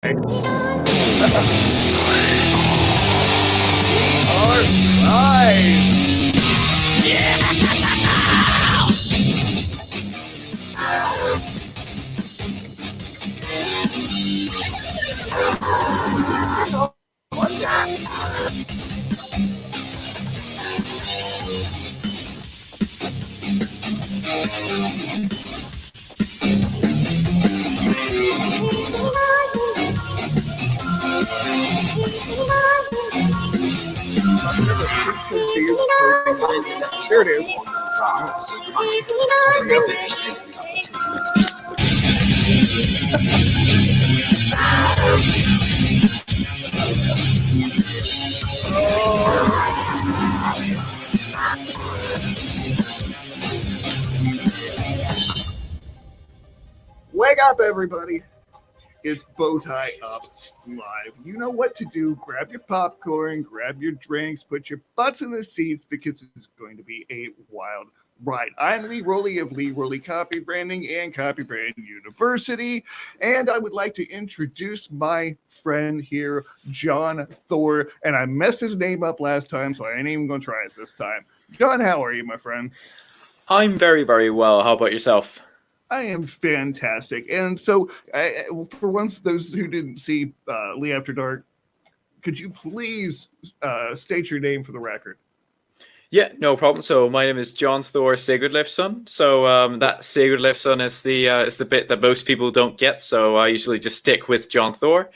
We are live! There it is. Wake up, everybody. It's BowtieUP Live. You know what to do. Grab your popcorn, grab your drinks, put your butts in the seats because it's going to be a wild ride. I'm Lee Rowley of Lee Rowley Copy Branding and Copy Brand University, and I would like to introduce my friend here, Jon Thor, and I messed his name up last time, so I ain't even going to try it this time. Jon, how are you, my friend? I'm very, very well. How about yourself? I am fantastic. And so, for once, those who didn't see Lee After Dark, could you please state your name for the record? Yeah, no problem. So my name is Jon Thor Sigurleifsson. So that Sigurleifsson is the bit that most people don't get. So I usually just stick with Jon Thor.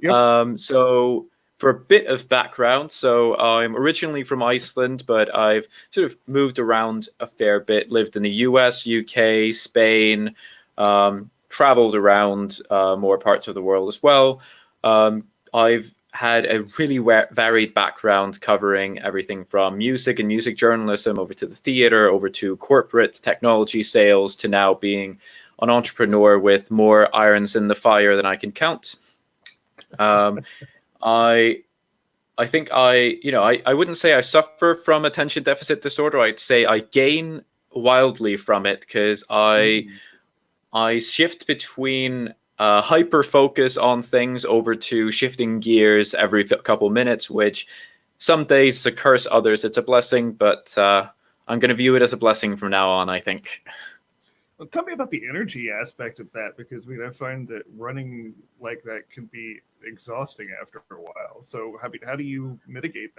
Yep. So for a bit of background, so I'm originally from Iceland, but I've sort of moved around a fair bit. Lived in the US, UK, Spain, traveled around more parts of the world as well. I've had a really varied background covering everything from music and music journalism over to the theater, over to corporate technology sales, to now being an entrepreneur with more irons in the fire than I can count. I think I wouldn't say I suffer from attention deficit disorder. I'd say I gain wildly from it because I shift between hyper focus on things over to shifting gears every couple minutes, which some days is a curse, others it's a blessing, but I'm going to view it as a blessing from now on, I think. Well, tell me about the energy aspect of that, because I find that running like that can be exhausting after a while. So how do you mitigate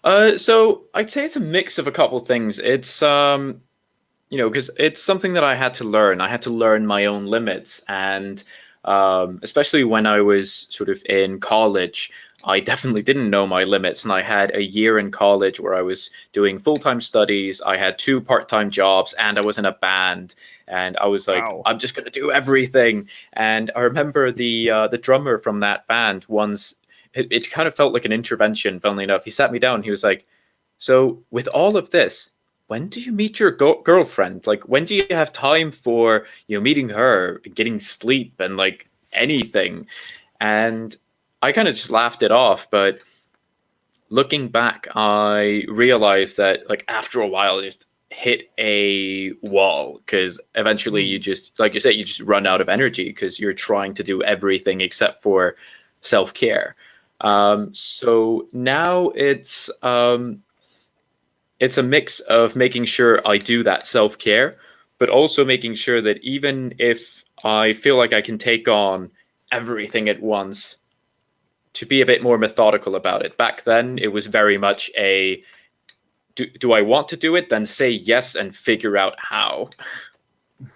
that? So I'd say it's a mix of a couple things. It's because it's something that I had to learn. I had to learn my own limits, and especially when I was sort of in college, I definitely didn't know my limits. And I had a year in college where I was doing full-time studies. I had 2 part-time jobs, and I was in a band. And I was like, wow, I'm just going to do everything. And I remember the drummer from that band once. It kind of felt like an intervention. Funnily enough, he sat me down. He was like, "So with all of this, when do you meet your girlfriend? Like, when do you have time for, meeting her, getting sleep, and like anything?" And I kind of just laughed it off. But looking back, I realized that like after a while, I just hit a wall, because eventually you just, like you said, you just run out of energy because you're trying to do everything except for self-care. So now it's a mix of making sure I do that self-care, but also making sure that even if I feel like I can take on everything at once, to be a bit more methodical about it. Back then, it was very much a, do I want to do it? Then say yes and figure out how.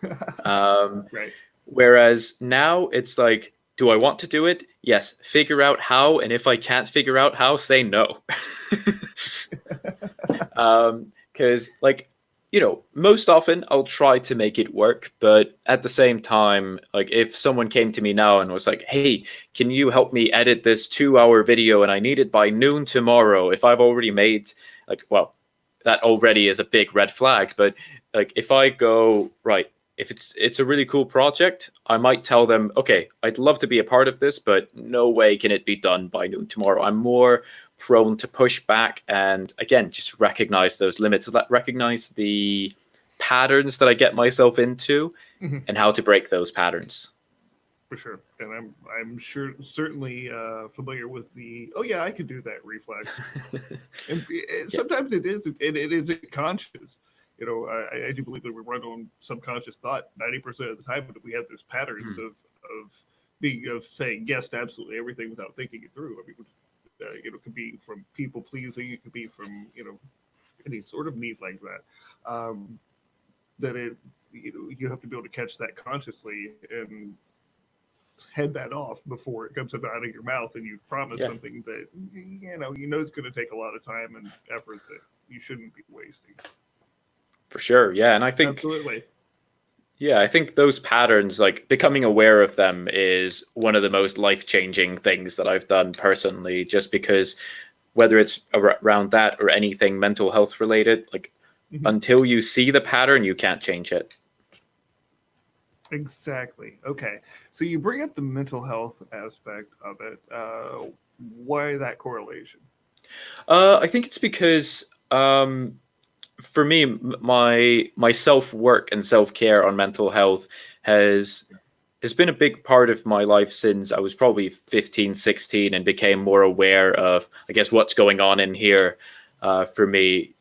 Right. Whereas now it's like, do I want to do it? Yes, figure out how. And if I can't figure out how, say no. Because most often I'll try to make it work, but at the same time, like if someone came to me now and was like, "Hey, can you help me edit this 2-hour video and I need it by noon tomorrow?" If I've already made that already is a big red flag. But like if I go, right, if it's a really cool project, I might tell them, "Okay, I'd love to be a part of this, but no way can it be done by noon tomorrow." I'm more prone to push back, and again, just recognize those limits, recognize the patterns that I get myself into, and how to break those patterns. For sure, and I'm sure certainly familiar with the "oh yeah, I could do that" reflex. And Yeah. sometimes it isn't conscious. I do believe that we run on subconscious thought 90% of the time, but we have those patterns Mm. of saying yes to absolutely everything without thinking it through. I mean, it could be from people pleasing, it could be from any sort of need like that. That you have to be able to catch that consciously and head that off before it comes out of your mouth, and you've promised Yeah, something that it's going to take a lot of time and effort that you shouldn't be wasting. for sure. Yeah, and Absolutely. I think those patterns, like becoming aware of them, is one of the most life-changing things that I've done personally. Just because, whether it's around that or anything mental health related, like Mhm. until you see the pattern, you can't change it. Exactly. Okay. So you bring up the mental health aspect of it. Why that correlation? I think it's because for me, my self work and self care on mental health has has been a big part of my life since I was probably 15, 16, and became more aware of, I guess, what's going on in here. For me,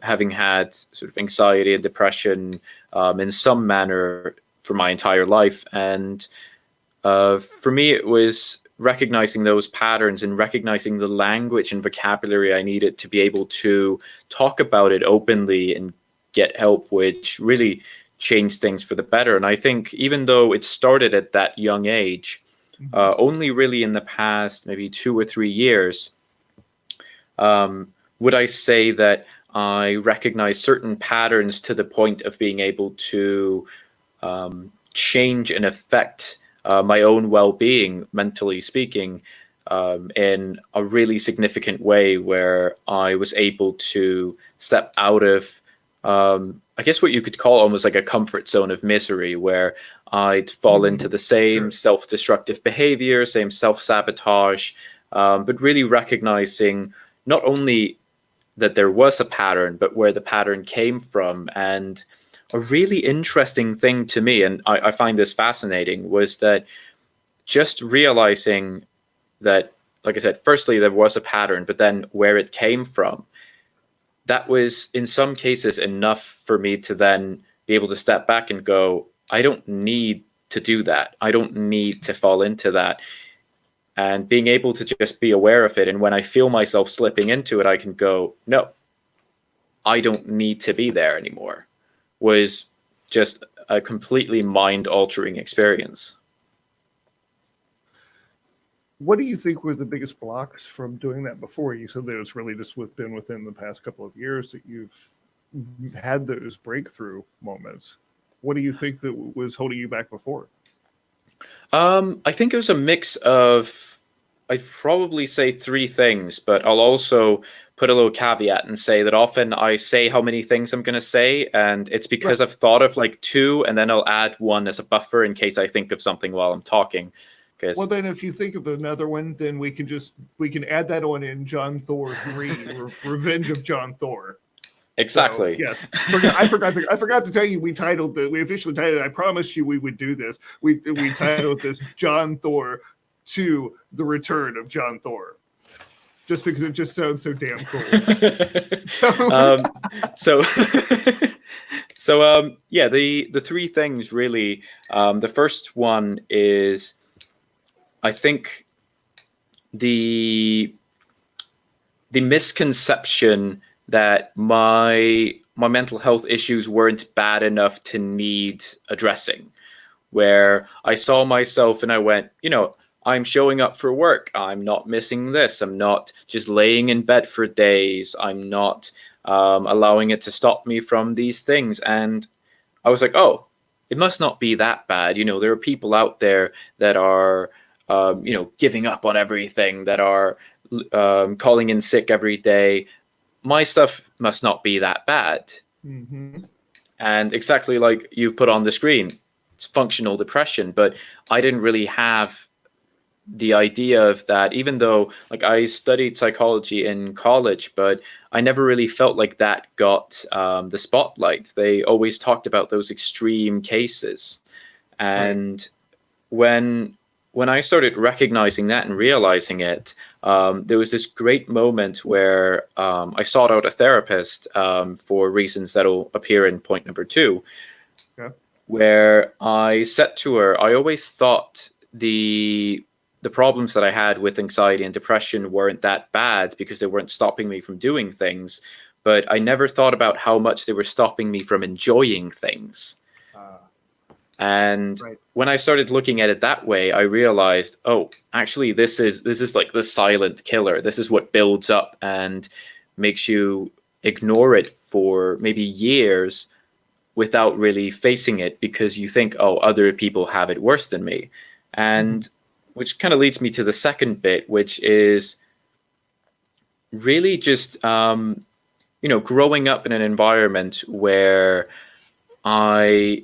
having had sort of anxiety and depression in some manner for my entire life, and for me, it was recognizing those patterns and recognizing the language and vocabulary I needed to be able to talk about it openly and get help, which really changed things for the better. And I think even though it started at that young age, Mm-hmm. only really in the past maybe 2 or 3 years would I say that I recognize certain patterns to the point of being able to change and affect my own well-being, mentally speaking, in a really significant way, where I was able to step out of, I guess, what you could call almost like a comfort zone of misery, where I'd fall into the same Sure. self-destructive behavior, same self-sabotage, but really recognizing not only that there was a pattern, but where the pattern came from. And a really interesting thing to me, and I find this fascinating, was that just realizing that, like I said, firstly, there was a pattern, but then where it came from, that was in some cases enough for me to then be able to step back and go, I don't need to do that. I don't need to fall into that. And being able to just be aware of it. And when I feel myself slipping into it, I can go, no, I don't need to be there anymore, was just a completely mind altering experience. What do you think were the biggest blocks from doing that before? You said that it's really just been within the past couple of years that you've had those breakthrough moments. What do you think that was holding you back before? I think it was a mix of, I'd probably say three things, but I'll also put a little caveat and say that often I say how many things I'm going to say, and it's because Right. I've thought of like two, and then I'll add one as a buffer in case I think of something while I'm talking. Well, Because then, if you think of another one, then we can add that on in Jon Thor III, Revenge of Jon Thor. So exactly. yes, I forgot to tell you we officially titled it. I promised you we would do this. We titled this Jon Thor II: The Return of Jon Thor, just because it just sounds so damn cool. So yeah, the three things really. The first one is, I think, the misconception that my mental health issues weren't bad enough to need addressing, where I saw myself and I went, I'm showing up for work, I'm not missing this, I'm not just laying in bed for days, I'm not allowing it to stop me from these things. And I was like, oh, it must not be that bad. There are people out there that are giving up on everything, that are calling in sick every day. My stuff must not be that bad. Mm-hmm. And exactly like you put on the screen, it's functional depression. But I didn't really have the idea of that, even though like I studied psychology in college, but I never really felt like that got the spotlight. They always talked about those extreme cases. Right. And when I started recognizing that and realizing it, there was this great moment where I sought out a therapist for reasons that'll appear in point number 2, where I said to her, I always thought the problems that I had with anxiety and depression weren't that bad because they weren't stopping me from doing things, but I never thought about how much they were stopping me from enjoying things. And when I started looking at it that way, I realized, oh, actually, this is like the silent killer. This is what builds up and makes you ignore it for maybe years without really facing it because you think, oh, other people have it worse than me. And which kind of leads me to the second bit, which is really just, growing up in an environment where I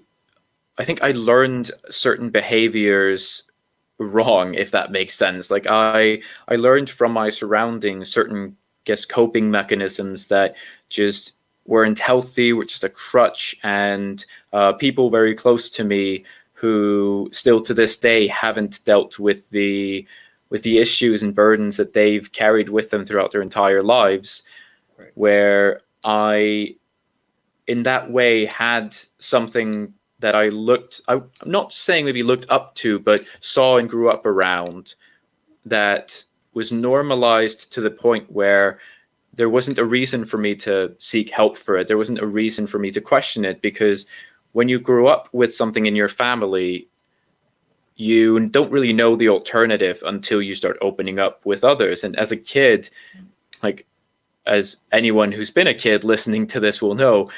think I learned certain behaviors wrong, if that makes sense. Like I learned from my surroundings certain, coping mechanisms that just weren't healthy, were just a crutch, and people very close to me who still to this day haven't dealt with the issues and burdens that they've carried with them throughout their entire lives, where I, in that way, had something that I'm not saying maybe looked up to, but saw and grew up around, that was normalized to the point where there wasn't a reason for me to seek help for it. There wasn't a reason for me to question it, because when you grew up with something in your family, you don't really know the alternative until you start opening up with others. And as a kid, like, as anyone who's been a kid listening to this will know,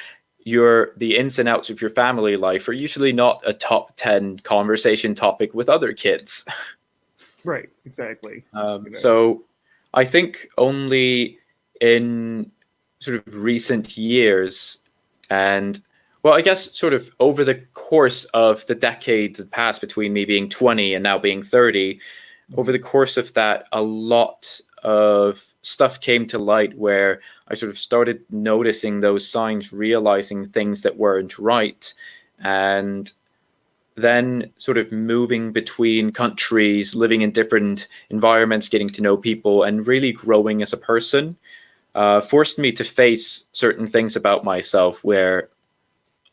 the ins and outs of your family life are usually not a top 10 conversation topic with other kids. Right, exactly. So I think only in sort of recent years, and well, I guess sort of over the course of the decade that passed between me being 20 and now being 30, over the course of that, a lot of stuff came to light where I sort of started noticing those signs, realizing things that weren't right, and then sort of moving between countries, living in different environments, getting to know people, and really growing as a person, forced me to face certain things about myself where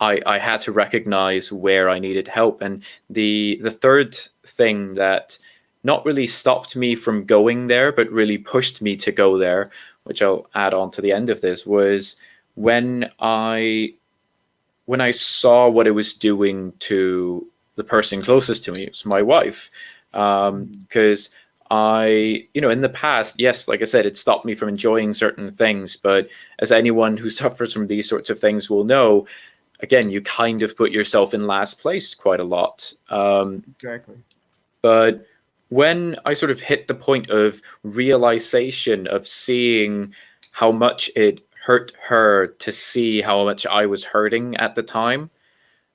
I had to recognize where I needed help. And the third thing that not really stopped me from going there, but really pushed me to go there, which I'll add on to the end of this, was when I saw what it was doing to the person closest to me. It was my wife. Because in the past, yes, like I said, it stopped me from enjoying certain things. But as anyone who suffers from these sorts of things will know, again, you kind of put yourself in last place quite a lot. Exactly. But when I sort of hit the point of realization of seeing how much it hurt her to see how much I was hurting at the time,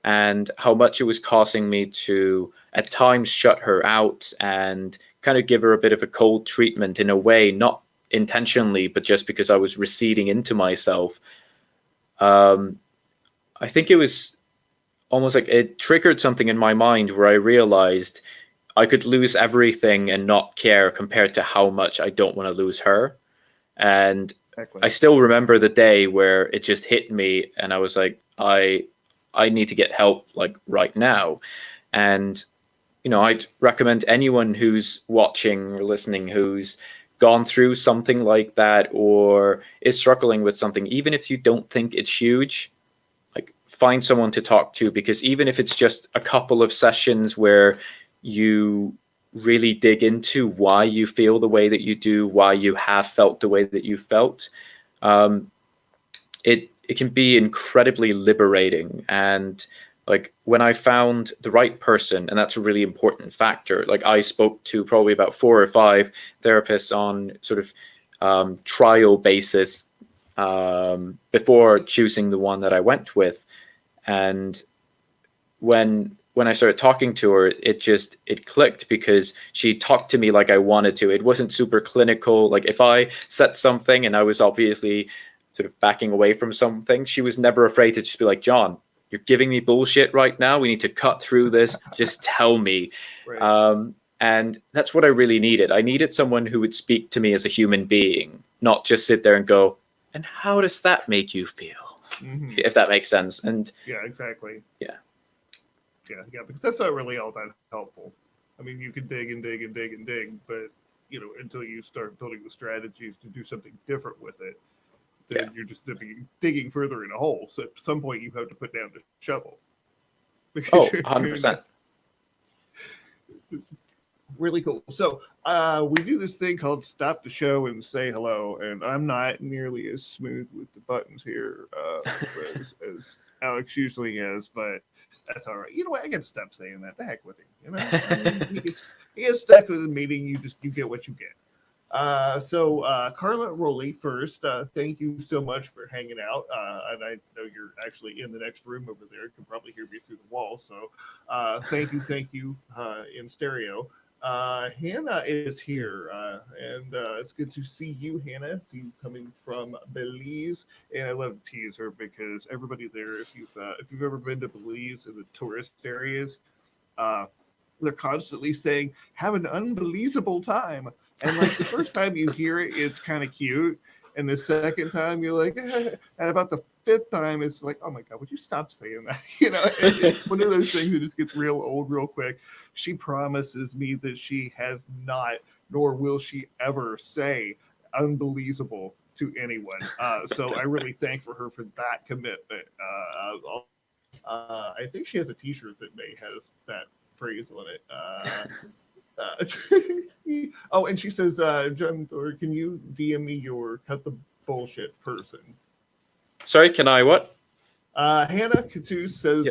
and how much it was causing me to at times shut her out and kind of give her a bit of a cold treatment in a way, not intentionally, but just because I was receding into myself. I think it was almost like it triggered something in my mind where I realized I could lose everything and not care compared to how much I don't want to lose her. And Exactly. I still remember the day where it just hit me and I was like, I need to get help like right now. And, I'd recommend anyone who's watching or listening who's gone through something like that or is struggling with something, even if you don't think it's huge, like find someone to talk to, because even if it's just a couple of sessions where you really dig into why you feel the way that you do, why you have felt the way that you felt, it can be incredibly liberating. And like when I found the right person, and that's a really important factor, like I spoke to probably about 4 or 5 therapists on sort of trial basis before choosing the one that I went with. And when I started talking to her, it clicked, because she talked to me like I wanted to. It wasn't super clinical. Like if I said something and I was obviously sort of backing away from something, she was never afraid to just be like, John, you're giving me bullshit right now. We need to cut through this. Just tell me. Right. And that's what I really needed. I needed someone who would speak to me as a human being, not just sit there and go, and how does that make you feel? If that makes sense. And yeah, exactly. Yeah. Yeah, because that's not really all that helpful. I mean, you can dig and dig and dig and dig, but until you start building the strategies to do something different with it, then you're just digging further in a hole. So at some point, you have to put down the shovel. Oh, 100%. Really cool. So we do this thing called stop the show and say hello, and I'm not nearly as smooth with the buttons here as Alex usually is, but that's all right. You know what? I got to stop saying that. The heck with him. He gets stuck with a meeting. You get what you get. So Carla Rowley first, thank you so much for hanging out. And I know you're actually in the next room over there. You can probably hear me through the wall. So thank you in stereo. Hannah is here, and it's good to see you, Hannah. You coming from Belize, and I love to tease her because everybody there, if you've ever been to Belize in the tourist areas, they're constantly saying, "Have an unbelievable time." And like the first time you hear it, it's kind of cute. And the second time you're like, and about the fifth time, it's like, oh my God, would you stop saying that? It's one of those things that just gets real old real quick. She promises me that she has not, nor will she ever say unbelievable to anyone. So I really thank for her for that commitment. I think she has a t-shirt that may have that phrase on it. Oh, and she says, Jon Thor, can you DM me your cut the bullshit person? Sorry, can I what? Hannah Katu says,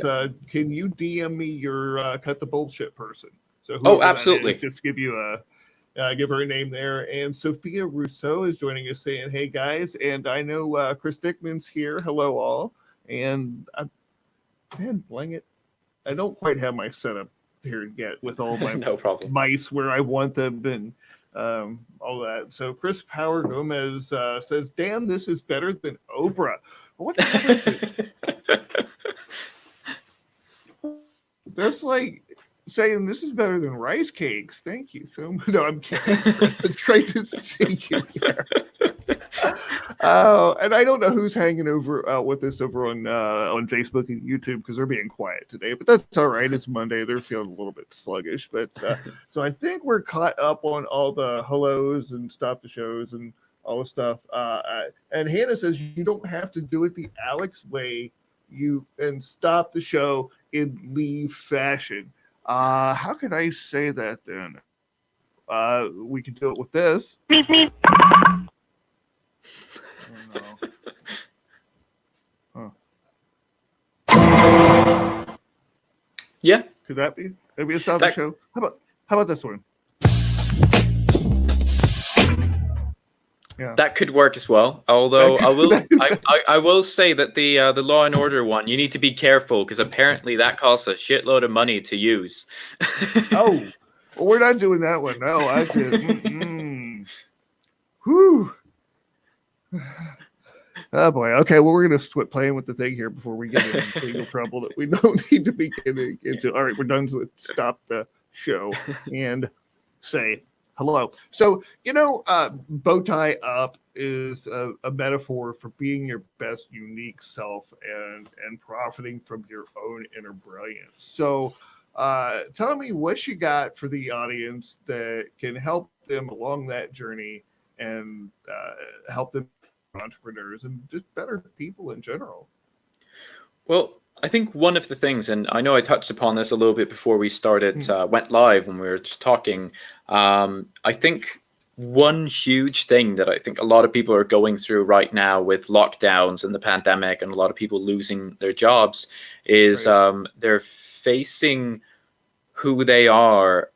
can you DM me your cut the bullshit person? So absolutely. Just give you give her a name there. And Sophia Rousseau is joining us saying, hey guys, and I know Chris Dickman's here. Hello all. And man, blang it. I don't quite have my setup here yet with all my no problem. mice where I want them and all that. So Chris Power Gomez says, damn, this is better than Oprah. What the hell? That's like saying this is better than rice cakes. Thank you so much. No, I'm kidding. It's great to see you here. And I don't know who's hanging over with us over on Facebook and YouTube because they're being quiet today, but that's all right. It's Monday. They're feeling a little bit sluggish, but so I think we're caught up on all the hellos and stop the shows and all the stuff. And Hannah says you don't have to do it the Alex way. You and stop the show in Lee fashion. How can I say that then? We can do it with this. Oh, no. Yeah. Could that be? Maybe a stop the show. How about this one? Yeah. That could work as well. Although I will say that the Law and Order one, you need to be careful because apparently that costs a shitload of money to use. Oh, well, we're not doing that one. No, I did. Whew. Oh boy. Okay. Well, we're gonna quit playing with the thing here before we get into legal trouble that we don't need to be getting into. All right, we're done with stop the show and say hello. So BowtieUP is a metaphor for being your best unique self and profiting from your own inner brilliance. So tell me what you got for the audience that can help them along that journey and help them entrepreneurs and just better people in general. Well, I think one of the things, and I know I touched upon this a little bit before we started, went live when we were just talking. I think one huge thing that I think a lot of people are going through right now with lockdowns and the pandemic and a lot of people losing their jobs is they're facing who they are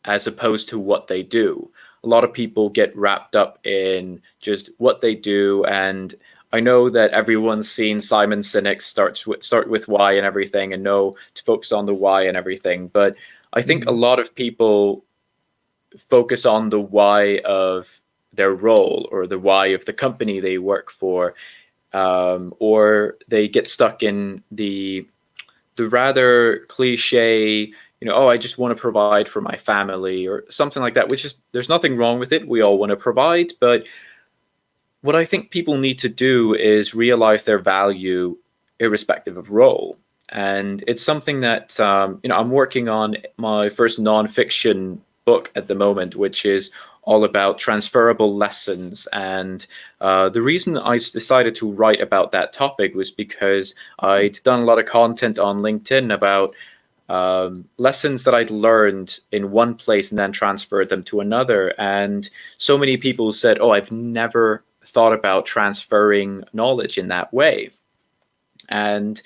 as opposed to what they do. A lot of people get wrapped up in just what they do. And I know that everyone's seen Simon Sinek's start with why and everything and know to focus on the why and everything. But I think a lot of people focus on the why of their role or the why of the company they work for, or they get stuck in the the rather cliche, oh, I just want to provide for my family or something like that, which is, there's nothing wrong with it. We all want to provide. But what I think people need to do is realize their value irrespective of role. And it's something that, I'm working on my first nonfiction book at the moment, which is all about transferable lessons. And the reason I decided to write about that topic was because I'd done a lot of content on LinkedIn about lessons that I'd learned in one place and then transferred them to another. And so many people said, oh, I've never thought about transferring knowledge in that way. And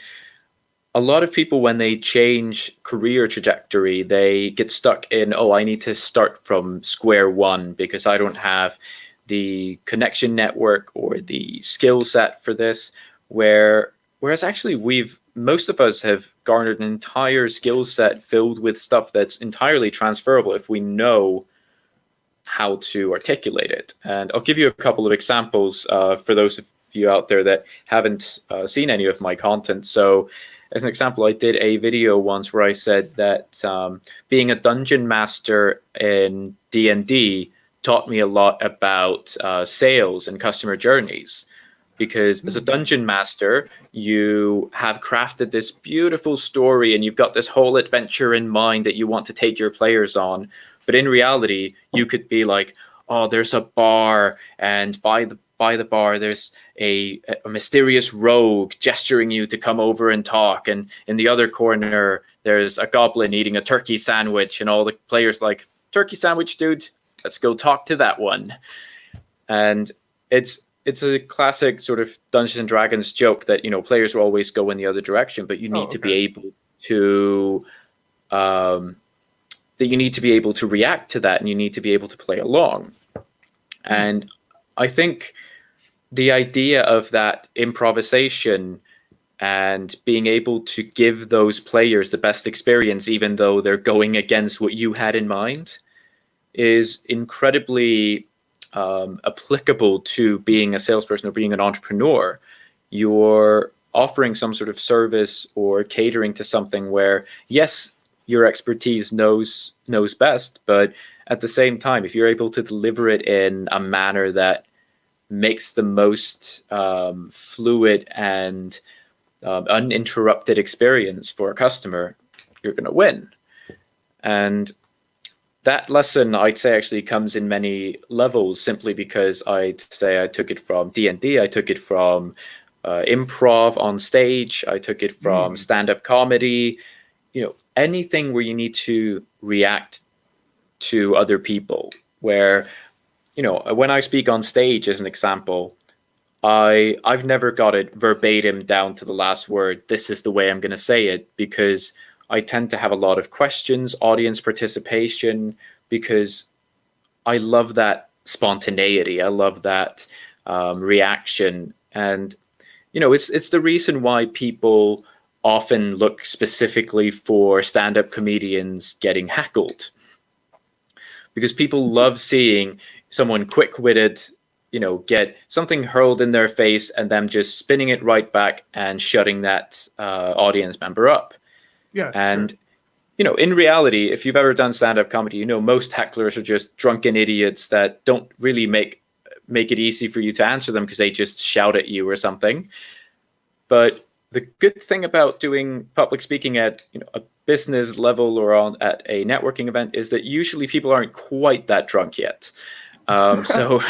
a lot of people, when they change career trajectory, they get stuck in, oh, I need to start from square one because I don't have the connection network or the skill set for this. Whereas actually most of us have garnered an entire skill set filled with stuff that's entirely transferable if we know how to articulate it. And I'll give you a couple of examples for those of you out there that haven't seen any of my content. So as an example, I did a video once where I said that being a dungeon master in D&D taught me a lot about sales and customer journeys. Because as a dungeon master, you have crafted this beautiful story and you've got this whole adventure in mind that you want to take your players on. But in reality, you could be like, oh, there's a bar, and by the bar, there's a mysterious rogue gesturing you to come over and talk. And in the other corner, there's a goblin eating a turkey sandwich, and all the players like, turkey sandwich, dude, let's go talk to that one. And it's a classic sort of Dungeons and Dragons joke that, players will always go in the other direction, but you need to be able to react to that, and you need to be able to play along. And I think the idea of that improvisation and being able to give those players the best experience, even though they're going against what you had in mind, is incredibly applicable to being a salesperson or being an entrepreneur. You're offering some sort of service or catering to something where, yes, your expertise knows best, but at the same time, if you're able to deliver it in a manner that makes the most fluid and uninterrupted experience for a customer, you're going to win. And that lesson, I'd say, actually comes in many levels, simply because I'd say I took it from D&D, I took it from improv on stage, I took it from stand-up comedy, anything where you need to react to other people. Where, when I speak on stage, as an example, I've never got it verbatim down to the last word, this is the way I'm going to say it, because I tend to have a lot of questions, audience participation, because I love that spontaneity. I love that reaction. And, it's the reason why people often look specifically for stand-up comedians getting heckled. Because people love seeing someone quick-witted, get something hurled in their face and them just spinning it right back and shutting that audience member up. Yeah, and sure. In reality, if you've ever done stand-up comedy, most hecklers are just drunken idiots that don't really make it easy for you to answer them because they just shout at you or something. But the good thing about doing public speaking at a business level or at a networking event is that usually people aren't quite that drunk yet. So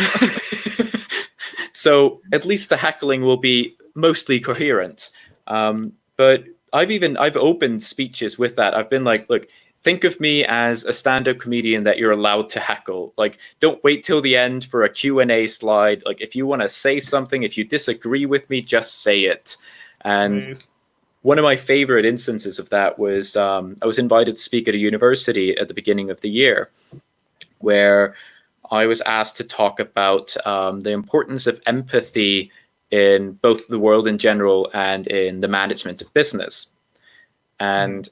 at least the heckling will be mostly coherent. But I've opened speeches with that. I've been like, look, think of me as a stand-up comedian that you're allowed to heckle. Like, don't wait till the end for a Q&A slide. Like, if you want to say something, if you disagree with me, just say it. And one of my favorite instances of that was I was invited to speak at a university at the beginning of the year, where I was asked to talk about the importance of empathy in both the world in general and in the management of business. And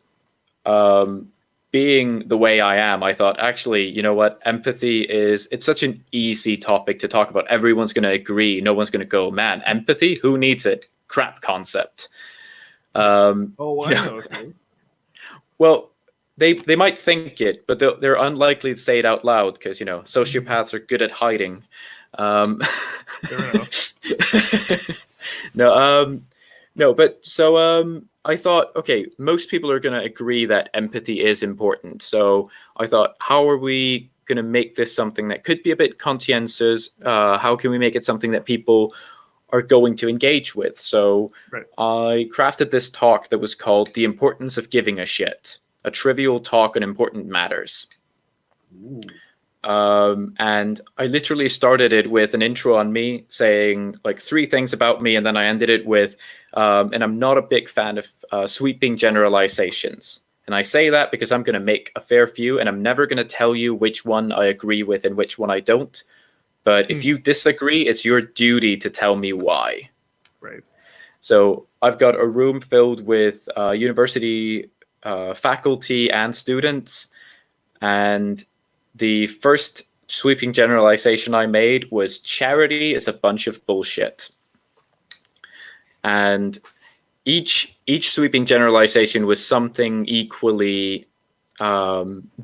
being the way I am, I thought, actually, you know what? Empathy it's such an easy topic to talk about. Everyone's going to agree. No one's going to go, man, empathy? Who needs it? Crap concept. Oh, I know a few. Well, they might think it, but they're unlikely to say it out loud because sociopaths are good at hiding. Fair enough. No, no, but so I thought, okay, most people are going to agree that empathy is important. So I thought, how are we going to make this something that could be a bit conscientious? How can we make it something that people are going to engage with? So Right. I crafted this talk that was called "The Importance of Giving a Shit," a trivial talk on important matters. Ooh. And I literally started it with an intro on me saying like 3 things about me, and then I ended it with, and I'm not a big fan of sweeping generalizations. And I say that because I'm going to make a fair few, and I'm never going to tell you which one I agree with and which one I don't. But if you disagree, it's your duty to tell me why. Right. So I've got a room filled with university faculty and students, and the first sweeping generalization I made was charity is a bunch of bullshit. And each sweeping generalization was something equally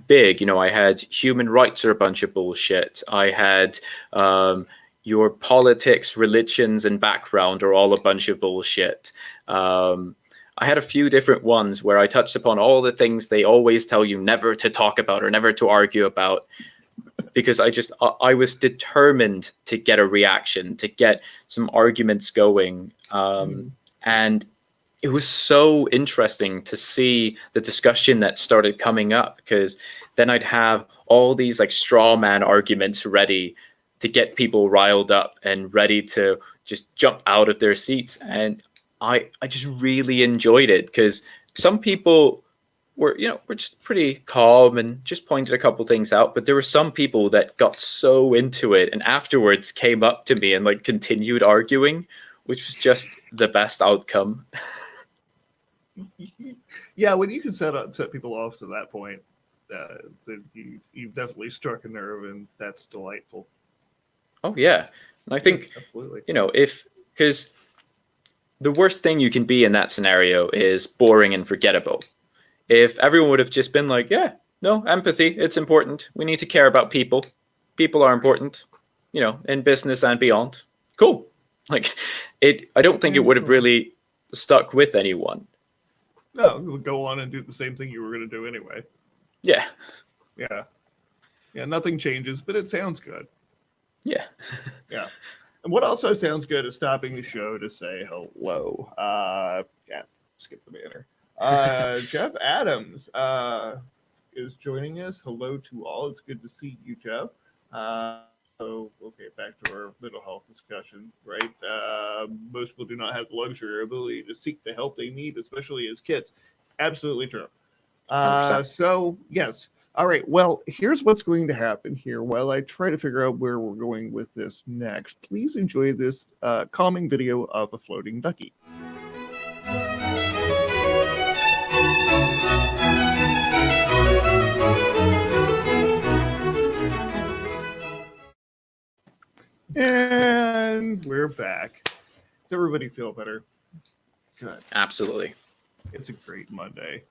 big. I had human rights are a bunch of bullshit. I had your politics, religions, and background are all a bunch of bullshit. I had a few different ones where I touched upon all the things they always tell you never to talk about or never to argue about, because I was determined to get a reaction, to get some arguments going. And it was so interesting to see the discussion that started coming up, because then I'd have all these like straw man arguments ready to get people riled up and ready to just jump out of their seats. And I just really enjoyed it, because some people were just pretty calm and just pointed a couple things out, but there were some people that got so into it and afterwards came up to me and like continued arguing, which was just the best outcome. Yeah, when you can set people off to that point, you've definitely struck a nerve, and that's delightful. Oh yeah, and I think Absolutely. because the worst thing you can be in that scenario is boring and forgettable. If everyone would have just been like, yeah, no, empathy, it's important. We need to care about people. People are important, in business and beyond. Cool. Like I don't think it would have really stuck with anyone. No, it would go on and do the same thing you were going to do anyway. Yeah. Yeah. Yeah, nothing changes, but it sounds good. Yeah. Yeah. And what also sounds good is stopping the show to say hello. Yeah, skip the banner. Jeff Adams is joining us. Hello to all. It's good to see you, Jeff. So, okay, back to our mental health discussion, right? Most people do not have the luxury or ability to seek the help they need, especially as kids. Absolutely true. So, yes. All right. Well, here's what's going to happen here while I try to figure out where we're going with this next. Please enjoy this calming video of a floating ducky. And we're back. Does everybody feel better? Good. Absolutely. It's a great Monday.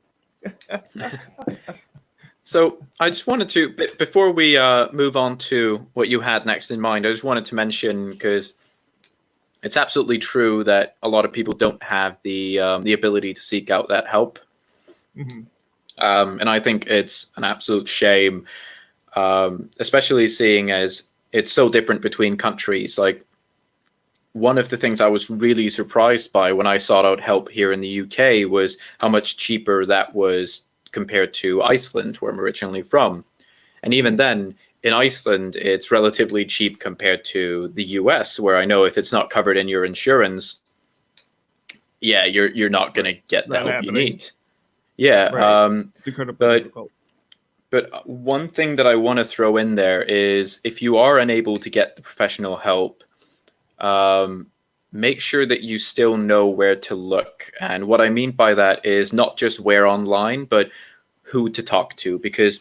So I just wanted to, before we move on to what you had next in mind, I just wanted to mention, because it's absolutely true that a lot of people don't have the ability to seek out that help. Mm-hmm. And I think it's an absolute shame, especially seeing as it's so different between countries. Like, one of the things I was really surprised by when I sought out help here in the UK was how much cheaper that was compared to Iceland, where I'm originally from. And even then, in Iceland, it's relatively cheap compared to the US, where I know if it's not covered in your insurance, yeah, you're not going to get the help you need. Yeah. Right. It's incredibly difficult. But one thing that I want to throw in there is, if you are unable to get the professional help, make sure that you still know where to look. And what I mean by that is not just where online, but who to talk to. Because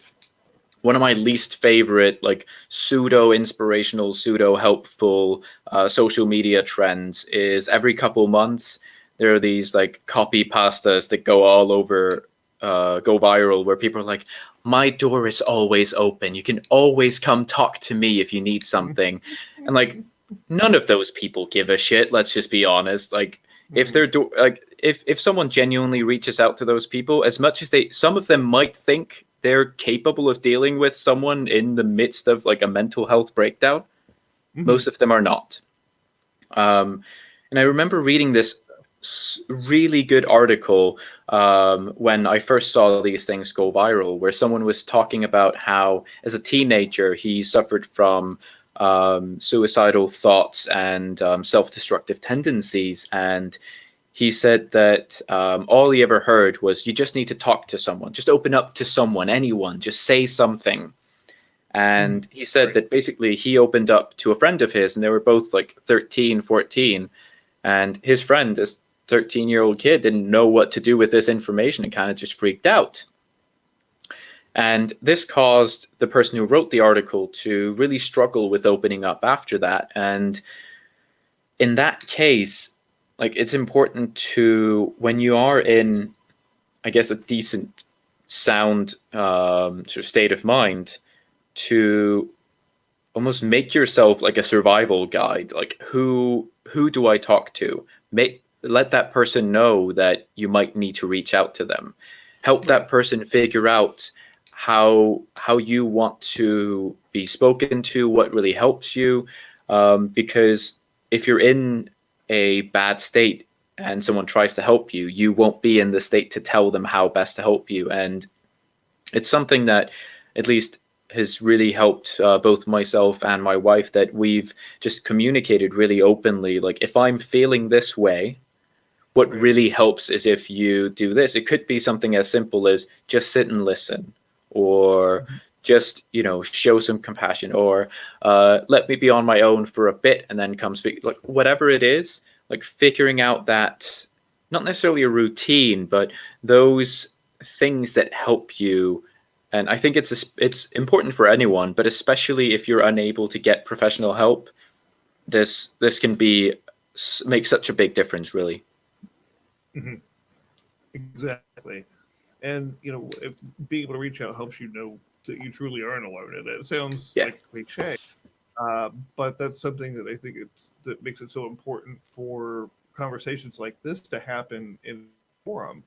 one of my least favorite, like, pseudo inspirational, pseudo helpful social media trends is every couple months there are these like copy pastas that go all over, go viral, where people are like, my door is always open. You can always come talk to me if you need something. And like, none of those people give a shit. Let's just be honest. Like, if their door, like, if someone genuinely reaches out to those people, as much as some of them might think they're capable of dealing with someone in the midst of like a mental health breakdown, most of them are not. And I remember reading this really good article when I first saw these things go viral, where someone was talking about how, as a teenager, he suffered from suicidal thoughts and self-destructive tendencies. And he said that all he ever heard was, you just need to talk to someone, just open up to someone, anyone, just say something. And he said that basically he opened up to a friend of his, and they were both like 13, 14. And his friend, this 13-year-old kid, didn't know what to do with this information and kind of just freaked out. And this caused the person who wrote the article to really struggle with opening up after that. And in that case, like, it's important to, when you are in, I guess, a decent, sound sort of state of mind, to almost make yourself like a survival guide. Like, who do I talk to? Let that person know that you might need to reach out to them. Help that person figure out how you want to be spoken to, what really helps you. Because if you're in a bad state and someone tries to help you, you won't be in the state to tell them how best to help you. And it's something that at least has really helped both myself and my wife, that we've just communicated really openly. Like, if I'm feeling this way, what really helps is if you do this. It could be something as simple as just sit and listen, or just, show some compassion, or let me be on my own for a bit and then come speak. Like, whatever it is, like figuring out that, not necessarily a routine, but those things that help you. And I think it's important for anyone, but especially if you're unable to get professional help, this can make such a big difference, really. Exactly. And being able to reach out helps you know that you truly aren't alone. And it sounds like a cliche, but that's something that I think that makes it so important for conversations like this to happen in a forum,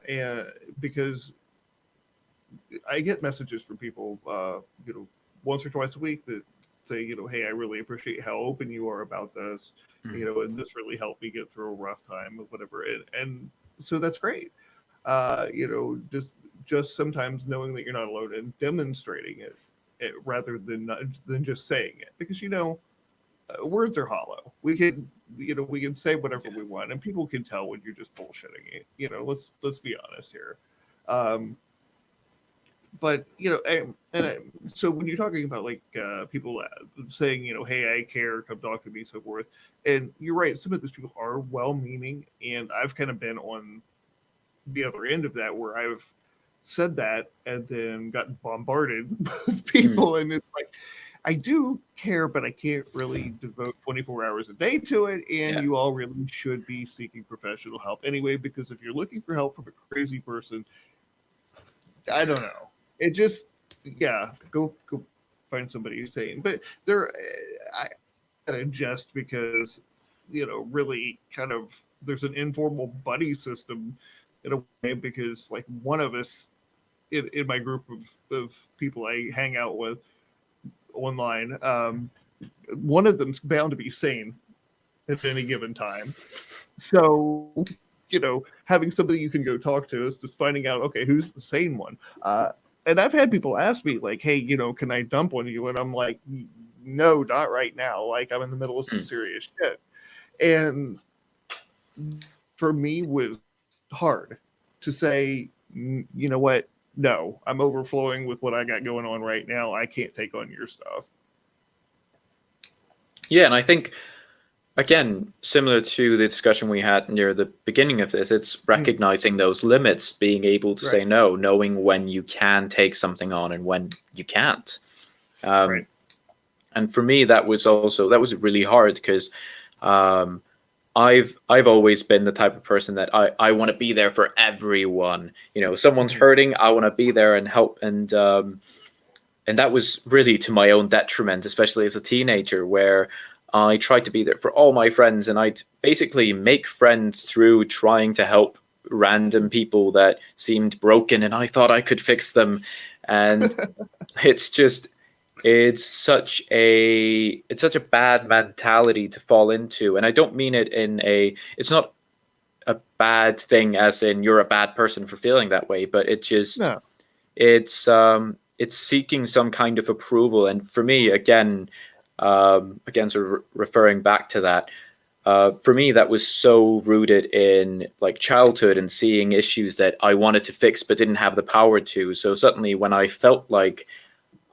and because I get messages from people, once or twice a week that say, hey, I really appreciate how open you are about this, and this really helped me get through a rough time or whatever. And so that's great. Just sometimes knowing that you're not alone and demonstrating it rather than just saying it, because words are hollow. We can say whatever we want, and people can tell when you're just bullshitting it. Let's be honest here. But so when you're talking about like people saying, hey, I care, come talk to me, so forth, and you're right, some of those people are well-meaning, and I've kind of been on the other end of that, where I've said that and then gotten bombarded with people, and it's like, I do care, but I can't really devote 24 hours a day to it, and you all really should be seeking professional help anyway, because if you're looking for help from a crazy person, I don't know. It just, go find somebody who's sane. But I gotta adjust because, really kind of, there's an informal buddy system in a way, because like one of us in my group of people I hang out with online, one of them's bound to be sane at any given time. So, having somebody you can go talk to is just finding out, okay, who's the sane one. And I've had people ask me like, hey, can I dump on you? And I'm like, no, not right now. Like, I'm in the middle of some serious shit. And for me, was hard to say, you know what? No, I'm overflowing with what I got going on right now. I can't take on your stuff. Yeah, and I think, again, similar to the discussion we had near the beginning of this, it's recognizing those limits, being able to say no, knowing when you can take something on and when you can't. And for me, that was really hard, because I've always been the type of person that I want to be there for everyone. You know, someone's hurting, I want to be there and help. And that was really to my own detriment, especially as a teenager, where I tried to be there for all my friends, and I'd basically make friends through trying to help random people that seemed broken, and I thought I could fix them. And it's just it's such a bad mentality to fall into. And I don't mean it in it's not a bad thing as in you're a bad person for feeling that way, but it just No. it's seeking some kind of approval. And for me, again sort of referring back to that, for me, that was so rooted in like childhood and seeing issues that I wanted to fix but didn't have the power to. So suddenly when I felt like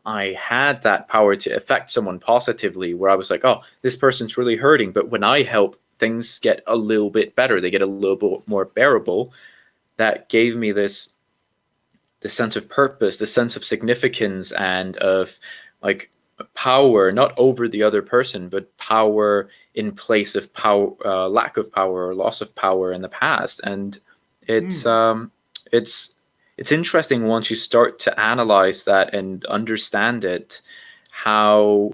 I had that power to affect someone positively, where I was like, oh, this person's really hurting, but when I help, things get a little bit better. They get a little bit more bearable. That gave me this sense of purpose, the sense of significance, and of like power, not over the other person, but power in place of power, lack of power or loss of power in the past. And it's interesting once you start to analyze that and understand it, how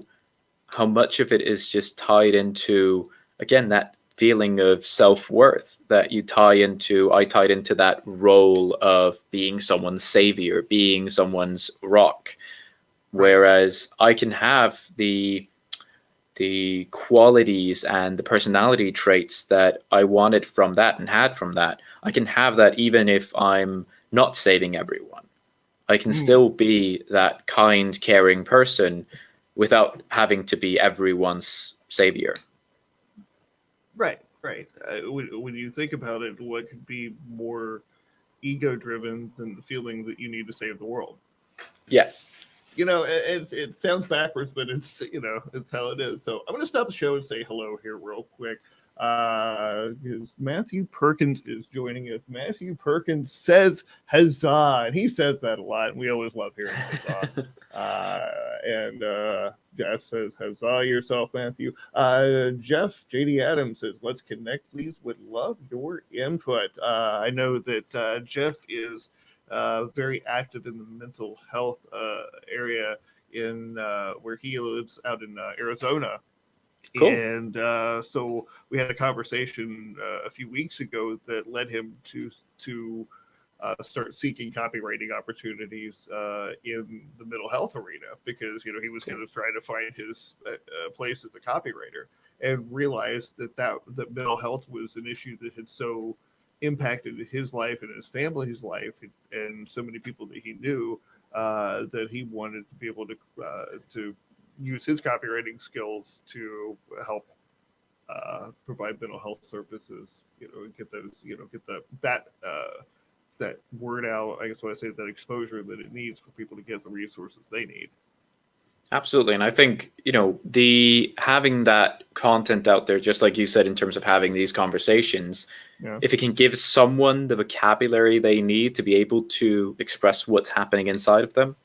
much of it is just tied into, again, that feeling of self-worth that you tie into. I tied into that role of being someone's savior, being someone's rock. Whereas I can have the qualities and the personality traits that I wanted from that and had from that. I can have that even if I'm not saving everyone. I can still be that kind, caring person without having to be everyone's savior. Right. When you think about it, what could be more ego-driven than the feeling that you need to save the world? Yeah. You know, it sounds backwards, but it's, you know, it's how it is. So I'm going to stop the show and say hello here real quick. Because Matthew Perkins is joining us. Matthew Perkins says huzzah, and he says that a lot, and we always love hearing huzzah. And Jeff says huzzah yourself, Matthew. Jeff JD Adams says, let's connect, please. Would love your input. I know that Jeff is very active in the mental health area in where he lives out in Arizona. Cool. And so we had a conversation a few weeks ago that led him to start seeking copywriting opportunities in the mental health arena, because, you know, he was going to try to find his place as a copywriter, and realized that mental health was an issue that had so impacted his life and his family's life and so many people that he knew, that he wanted to be able to use his copywriting skills to help provide mental health services, you know, get those, you know, get that word out, I guess what I say, that exposure that it needs for people to get the resources they need. Absolutely. And I think, you know, having that content out there, just like you said, in terms of having these conversations, if it can give someone the vocabulary they need to be able to express what's happening inside of them,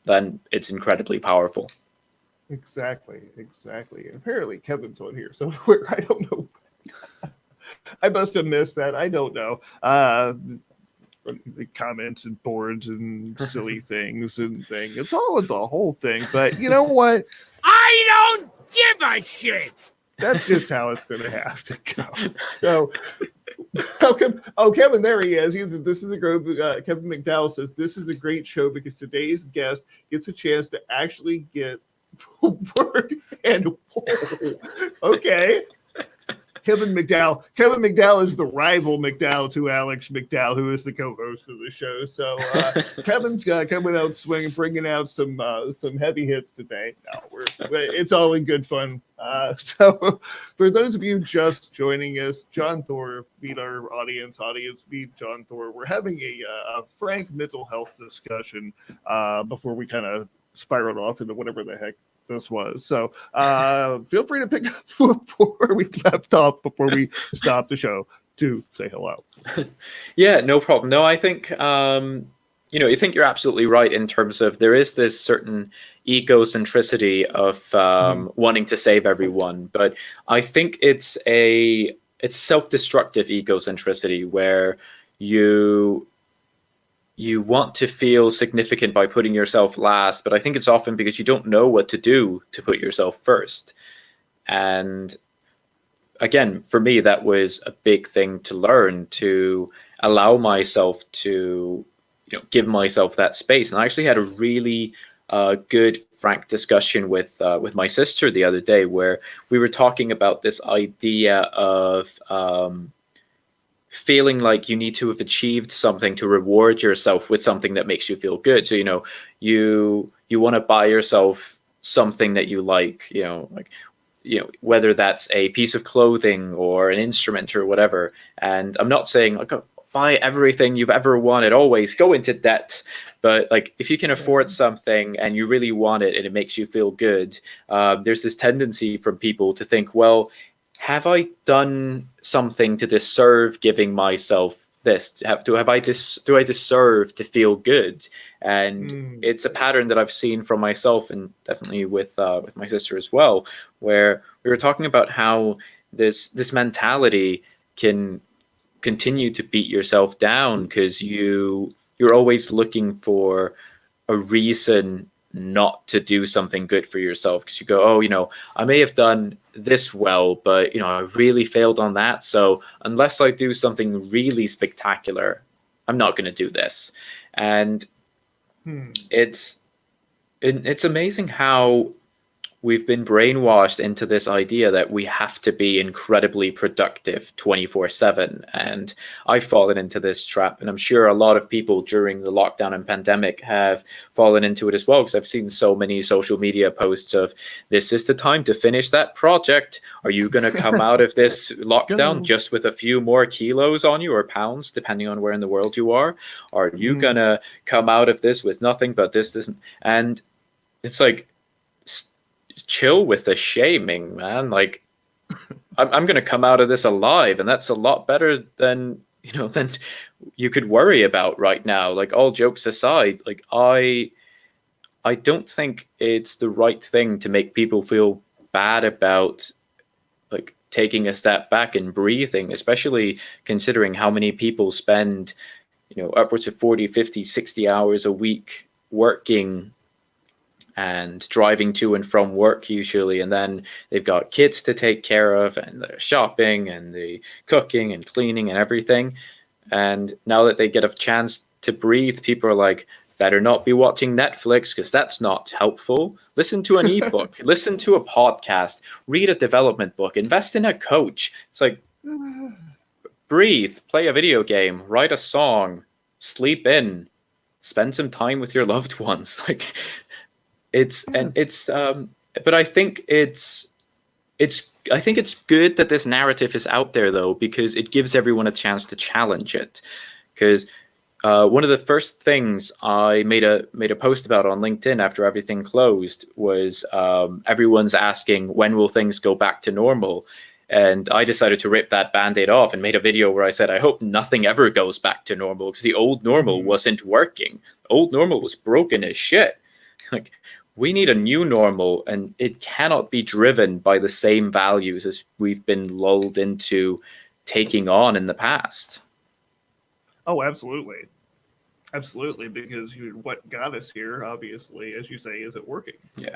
then it's incredibly powerful. Exactly. And apparently Kevin's on here somewhere. I don't know. I must have missed that. I don't know. The comments and boards and silly things and things. It's all the whole thing. But you know what? I don't give a shit. That's just how it's going to have to go. So, Kevin, there he is. This is a great. Kevin McDowell says this is a great show because today's guest gets a chance to actually get word and okay. Kevin McDowell is the rival McDowell to Alex McDowell, who is the co-host of the show. So Kevin's coming out swinging, bringing out some heavy hits today. No, it's all in good fun. So for those of you just joining us, Jon Thor, meet our audience, meet Jon Thor. We're having a frank mental health discussion before we kind of spiraled off into whatever the heck this was. So feel free to pick up before we left off, before we stop the show, to say hello. Yeah, no problem. No, I think, you know, I think you're absolutely right in terms of there is this certain egocentricity of wanting to save everyone, but I think it's self-destructive egocentricity where you want to feel significant by putting yourself last, but I think it's often because you don't know what to do to put yourself first. And again, for me, that was a big thing to learn, to allow myself to give myself that space. And I actually had a really good, frank discussion with my sister the other day, where we were talking about this idea of feeling like you need to have achieved something to reward yourself with something that makes you feel good. So you want to buy yourself something that you like, whether that's a piece of clothing or an instrument or whatever. And I'm not saying like, buy everything you've ever wanted, always go into debt. But like, if you can afford something and you really want it and it makes you feel good, there's this tendency from people to think, well, have I done something to deserve giving myself this? Do I deserve to feel good? And it's a pattern that I've seen from myself, and definitely with my sister as well, where we were talking about how this mentality can continue to beat yourself down because you're always looking for a reason not to do something good for yourself, because you go, oh, I may have done this well, but I really failed on that, so unless I do something really spectacular, I'm not going to do this. And it's amazing how we've been brainwashed into this idea that we have to be incredibly productive 24/7. And I've fallen into this trap. And I'm sure a lot of people during the lockdown and pandemic have fallen into it as well, because I've seen so many social media posts of, this is the time to finish that project. Are you going to come out of this lockdown just with a few more kilos on you, or pounds, depending on where in the world you are? Are you going to come out of this with nothing but this? And it's like, chill with the shaming, man. Like, I'm going to come out of this alive, and that's a lot better than you could worry about right now. Like, all jokes aside, like I don't think it's the right thing to make people feel bad about like taking a step back and breathing, especially considering how many people spend upwards of 40, 50, 60 hours a week working and driving to and from work usually, and then they've got kids to take care of, and the shopping and the cooking and cleaning and everything. And now that they get a chance to breathe, people are like, better not be watching Netflix because that's not helpful. Listen to an ebook, listen to a podcast, read a development book, invest in a coach. It's like, breathe, play a video game, write a song, sleep in, spend some time with your loved ones. Like, but I think it's good that this narrative is out there, though, because it gives everyone a chance to challenge it. Because one of the first things I made a post about on LinkedIn after everything closed was everyone's asking, when will things go back to normal? And I decided to rip that Band-Aid off and made a video where I said, I hope nothing ever goes back to normal, because the old normal wasn't working. Old normal was broken as shit. Like, we need a new normal, and it cannot be driven by the same values as we've been lulled into taking on in the past. Oh, absolutely. Absolutely, because what got us here, obviously, as you say, is it working? Yeah.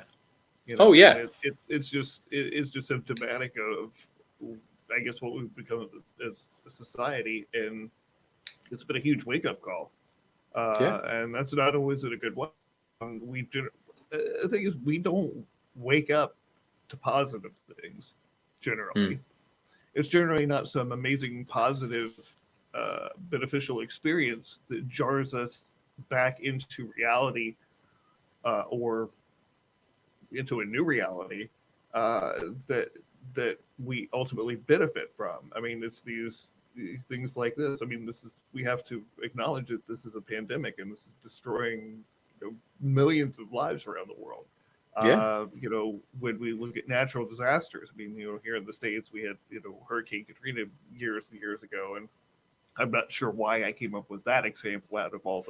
Oh, yeah. It's just symptomatic of, I guess, what we've become as a society, and it's been a huge wake-up call. And that's not always a good one. The thing is, we don't wake up to positive things, generally. It's generally not some amazing, positive, beneficial experience that jars us back into reality or into a new reality that we ultimately benefit from. I mean, it's these things like this. I mean, we have to acknowledge that this is a pandemic, and this is destroying millions of lives around the world. When we look at natural disasters, I mean, here in the States, we had, Hurricane Katrina years and years ago, and I'm not sure why I came up with that example out of all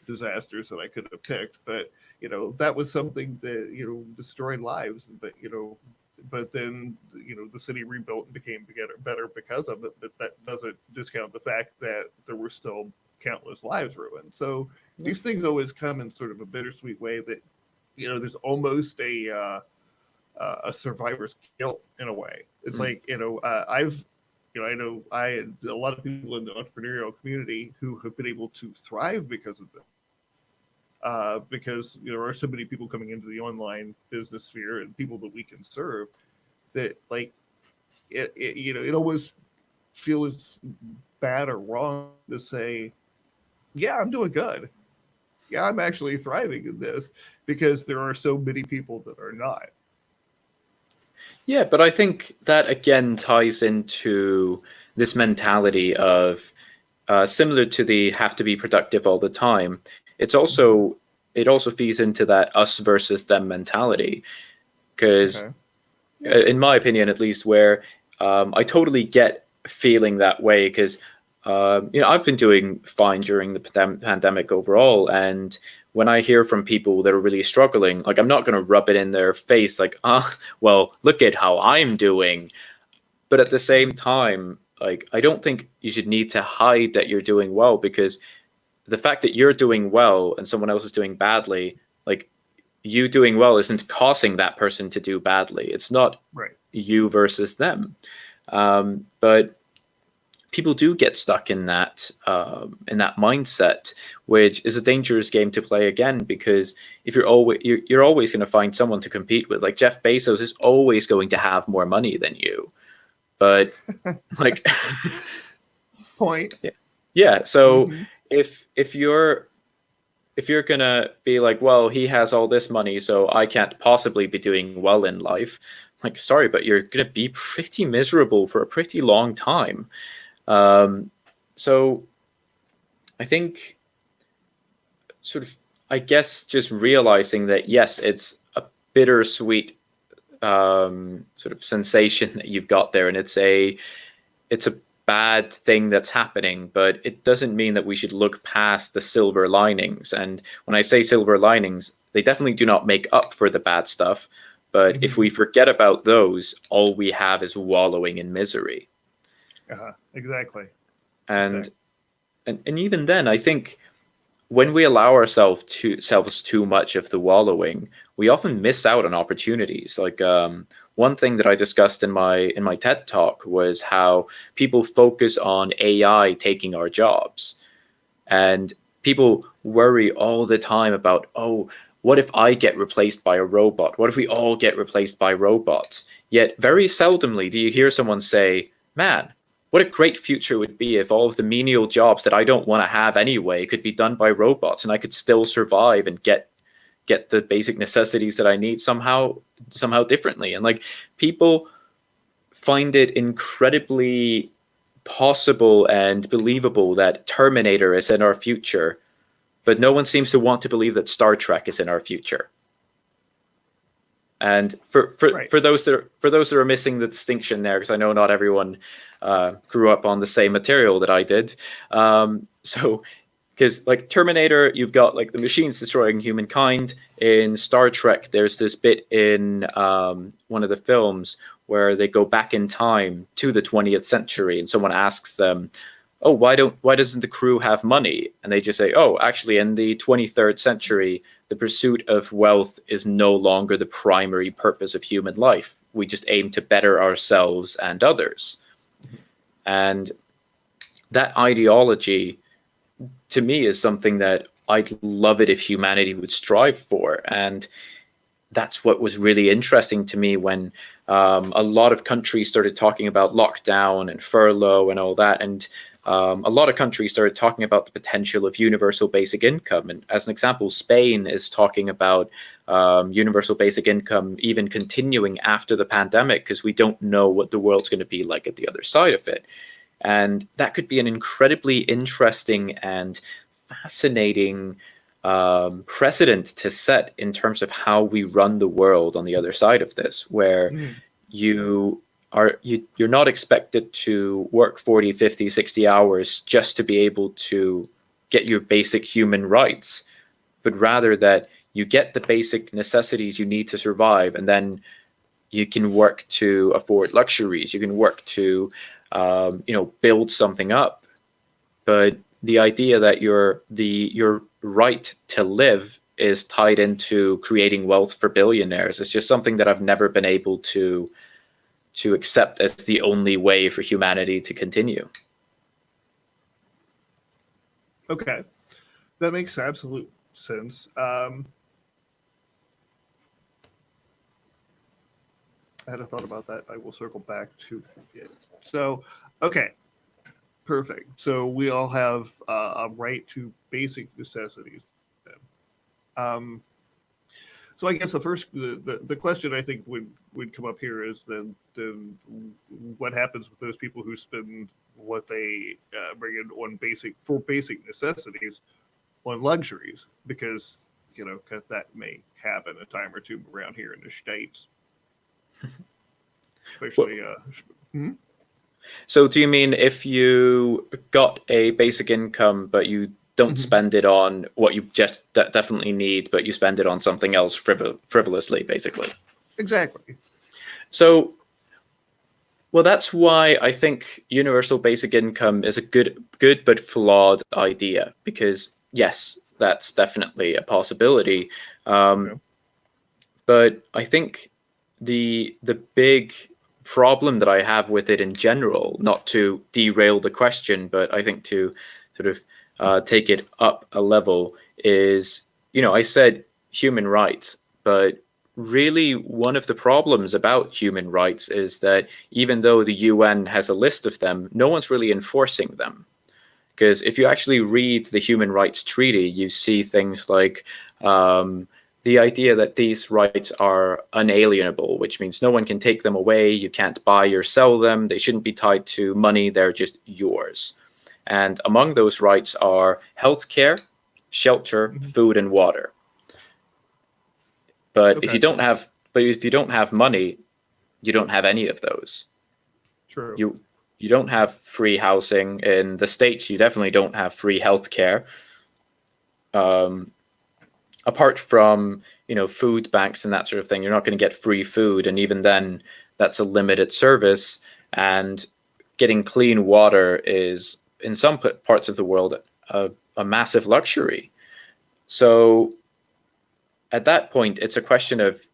disasters that I could have picked, but that was something that destroyed lives. But then the city rebuilt and became better because of it. But that doesn't discount the fact that there were still countless lives ruined. So these things always come in sort of a bittersweet way. That there's almost a survivor's guilt in a way. It's like I know a lot of people in the entrepreneurial community who have been able to thrive because of this. Because there are so many people coming into the online business sphere and people that we can serve that it almost feels bad or wrong to say, yeah, I'm doing good. Yeah, I'm actually thriving in this, because there are so many people that are not. Yeah, but I think that again ties into this mentality of similar to the have to be productive all the time. It also feeds into that us versus them mentality, because in my opinion, at least, where I totally get feeling that way, because I've been doing fine during the pandemic overall, and when I hear from people that are really struggling, like, I'm not going to rub it in their face like, well, look at how I'm doing. But at the same time, like, I don't think you should need to hide that you're doing well, because the fact that you're doing well and someone else is doing badly, like, you doing well isn't causing that person to do badly. It's not you versus them. But people do get stuck in that mindset, which is a dangerous game to play again, because if you're always going to find someone to compete with. Like, Jeff Bezos is always going to have more money than you, but like point. Yeah. So if you're gonna be like, well, he has all this money, so I can't possibly be doing well in life. Like, sorry, but you're gonna be pretty miserable for a pretty long time. So I think I guess just realizing that, yes, it's a bittersweet sort of sensation that you've got there, and it's a bad thing that's happening, but it doesn't mean that we should look past the silver linings. And when I say silver linings, they definitely do not make up for the bad stuff. But if we forget about those, all we have is wallowing in misery. Exactly. And even then, I think when we allow ourselves too much of the wallowing, we often miss out on opportunities. Like, one thing that I discussed in my TED talk was how people focus on AI taking our jobs, and people worry all the time about, oh, what if I get replaced by a robot? What if we all get replaced by robots? Yet very seldomly do you hear someone say, man, what a great future would be if all of the menial jobs that I don't want to have anyway could be done by robots, and I could still survive and get the basic necessities that I need somehow differently. And like, people find it incredibly possible and believable that Terminator is in our future, but no one seems to want to believe that Star Trek is in our future. And for those that are missing the distinction there, because I know not everyone grew up on the same material that I did, so. Because, like, Terminator, you've got, like, the machines destroying humankind. In Star Trek, there's this bit in one of the films where they go back in time to the 20th century, and someone asks them, oh, why doesn't the crew have money? And they just say, oh, actually, in the 23rd century, the pursuit of wealth is no longer the primary purpose of human life. We just aim to better ourselves and others. And that ideology, to me, is something that I'd love it if humanity would strive for. And that's what was really interesting to me when a lot of countries started talking about lockdown and furlough and all that. And a lot of countries started talking about the potential of universal basic income. And as an example, Spain is talking about universal basic income even continuing after the pandemic, because we don't know what the world's going to be like at the other side of it. And that could be an incredibly interesting and fascinating precedent to set in terms of how we run the world on the other side of this, where you're not expected to work 40, 50, 60 hours just to be able to get your basic human rights, but rather that you get the basic necessities you need to survive, and then you can work to afford luxuries. You can work to, build something up. But the idea that your right to live is tied into creating wealth for billionaires is just something that I've never been able to accept as the only way for humanity to continue. Okay, that makes absolute sense. I had a thought about that. I will circle back to it. So, okay, perfect. So we all have a right to basic necessities. Then. So I guess the question I think would come up here is then what happens with those people who spend what they bring in on basic necessities on luxuries, because cause that may happen a time or two around here in the States, especially. So do you mean if you got a basic income but you don't spend it on what you just definitely need, but you spend it on something else frivolously, basically? Exactly. So, well, that's why I think universal basic income is a good but flawed idea, because yes, that's definitely a possibility. But I think the big problem that I have with it in general, not to derail the question, but I think to sort of take it up a level, is, I said human rights, but really one of the problems about human rights is that even though the UN has a list of them, no one's really enforcing them. Because if you actually read the Human Rights Treaty, you see things like the idea that these rights are unalienable, which means no one can take them away. You can't buy or sell them. They shouldn't be tied to money. They're just yours. And among those rights are healthcare, shelter, food, and water. But if you don't have money, you don't have any of those. True. You don't have free housing in the States. You definitely don't have free healthcare. Apart from, food banks and that sort of thing, you're not going to get free food. And even then, that's a limited service. And getting clean water is, in some parts of the world, a massive luxury. So at that point, it's a question of,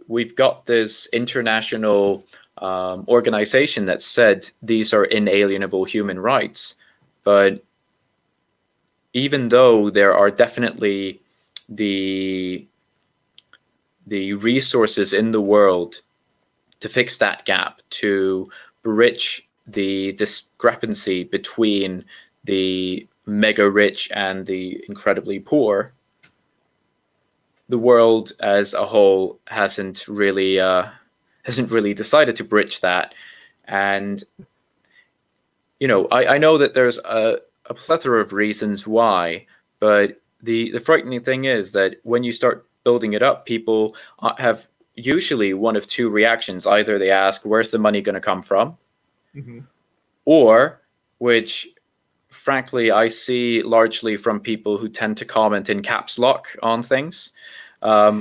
we've got this international organization that said these are inalienable human rights. But even though there are definitely the resources in the world to fix that gap, to bridge the discrepancy between the mega rich and the incredibly poor, the world as a whole hasn't really decided to bridge that. And I know that there's a plethora of reasons why, but the frightening thing is that when you start building it up, people have usually one of two reactions. Either they ask, where's the money going to come from? Or, which frankly I see largely from people who tend to comment in caps lock on things,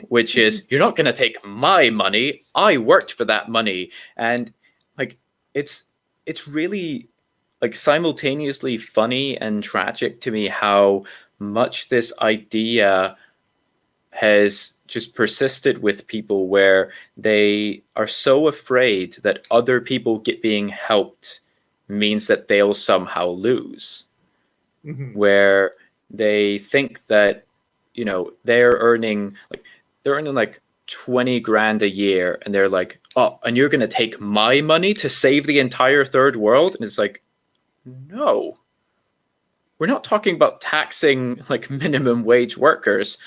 which is, you're not going to take my money. I worked for that money. And it's really simultaneously funny and tragic to me how much this idea has just persisted with people, where they are so afraid that other people being helped means that they'll somehow lose. Where they think that, they're earning 20 grand a year, and they're like, oh, and you're going to take my money to save the entire third world? And it's like, no, we're not talking about taxing minimum wage workers.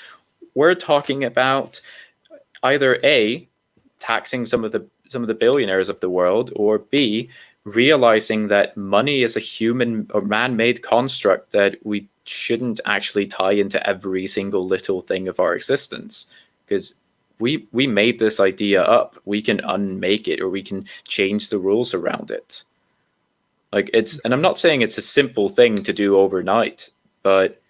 We're talking about either A, taxing some of the billionaires of the world, or B, realizing that money is a human or man-made construct that we shouldn't actually tie into every single little thing of our existence, because we made this idea up. We can unmake it, or we can change the rules around it. And I'm not saying it's a simple thing to do overnight, but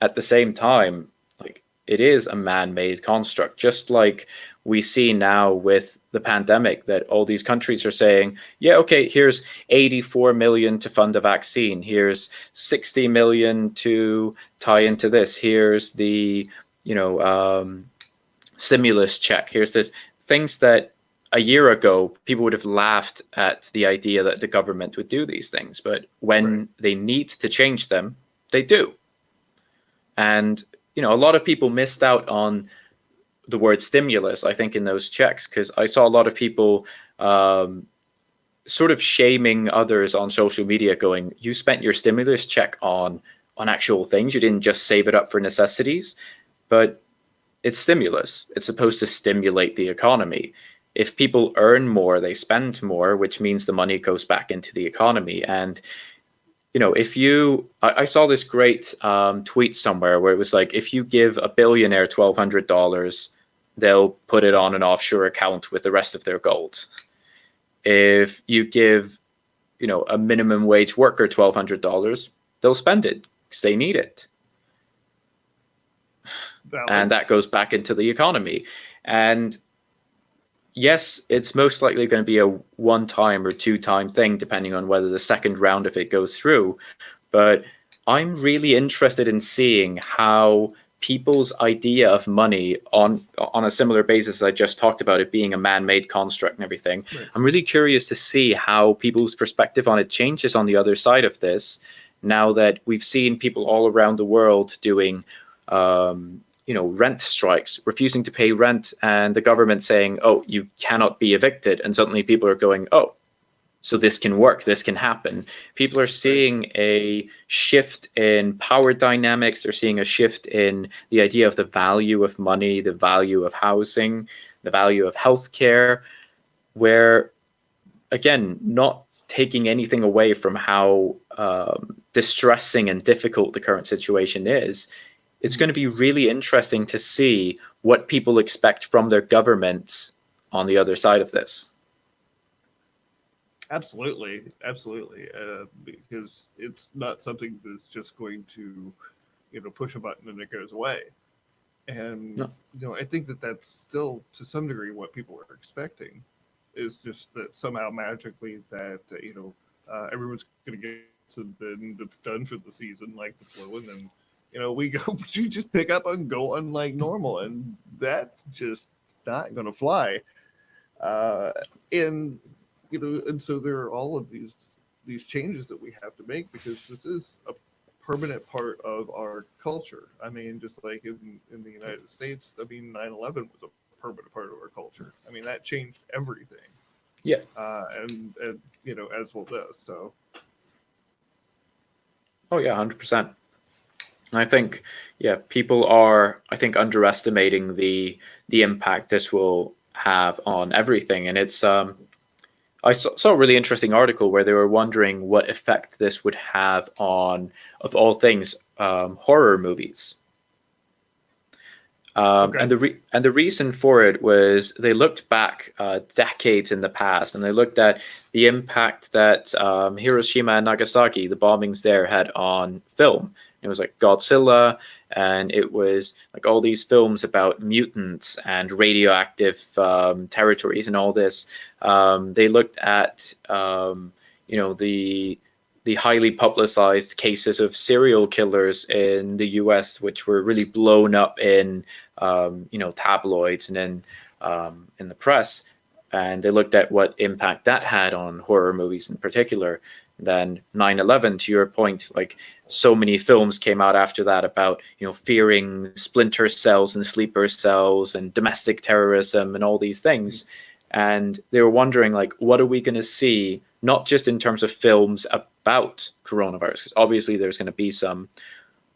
at the same time, like, it is a man-made construct, just like we see now with the pandemic, that all these countries are saying, yeah, okay, here's 84 million to fund a vaccine, here's 60 million to tie into this, here's the stimulus check, here's this, things that a year ago people would have laughed at the idea that the government would do these things, but when they need to change them, they do. And a lot of people missed out on the word stimulus, I think, in those checks, because I saw a lot of people sort of shaming others on social media, going, you spent your stimulus check on actual things, you didn't just save it up for necessities. But it's stimulus, it's supposed to stimulate the economy. If people earn more, they spend more, which means the money goes back into the economy. And if I saw this great tweet somewhere where it was like, if you give a billionaire $1,200, they'll put it on an offshore account with the rest of their gold. If you give, a minimum wage worker $1,200, they'll spend it because they need it. And that goes back into the economy. And yes, it's most likely going to be a one-time or two-time thing, depending on whether the second round of it goes through. But I'm really interested in seeing how people's idea of money, on a similar basis as I just talked about, it being a man-made construct and everything. Right. I'm really curious to see how people's perspective on it changes on the other side of this, now that we've seen people all around the world doing rent strikes, refusing to pay rent, and the government saying, oh, you cannot be evicted. And suddenly people are going, oh, so this can work, this can happen. People are seeing a shift in power dynamics. They're seeing a shift in the idea of the value of money, the value of housing, the value of healthcare, where, again, not taking anything away from how distressing and difficult the current situation is, it's going to be really interesting to see what people expect from their governments on the other side of this. Absolutely. Because it's not something that's just going to, push a button and it goes away. And, I think that that's still to some degree what people are expecting, is just that somehow magically that, everyone's going to get something that's done for the season, like the flu, and then, we just pick up and go on like normal, and that's just not going to fly. And so there are all of these changes that we have to make, because this is a permanent part of our culture. I mean, just like in the United States, 9/11 was a permanent part of our culture. I mean, that changed everything. Yeah. And as well does. So. Oh yeah, 100%. And I think, people are, underestimating the impact this will have on everything. And it's, I saw a really interesting article where they were wondering what effect this would have on, of all things, horror movies. Okay. And the reason for it was they looked back decades in the past, and they looked at the impact that Hiroshima and Nagasaki, the bombings there, had on film. It was like Godzilla, and it was like all these films about mutants and radioactive territories and all this. They looked at the highly publicized cases of serial killers in the US, which were really blown up in tabloids and in the press. And they looked at what impact that had on horror movies in particular. Then 9/11, to your point, like so many films came out after that about, fearing splinter cells and sleeper cells and domestic terrorism and all these things. And they were wondering, like, what are we going to see, not just in terms of films about coronavirus, because obviously there's going to be some,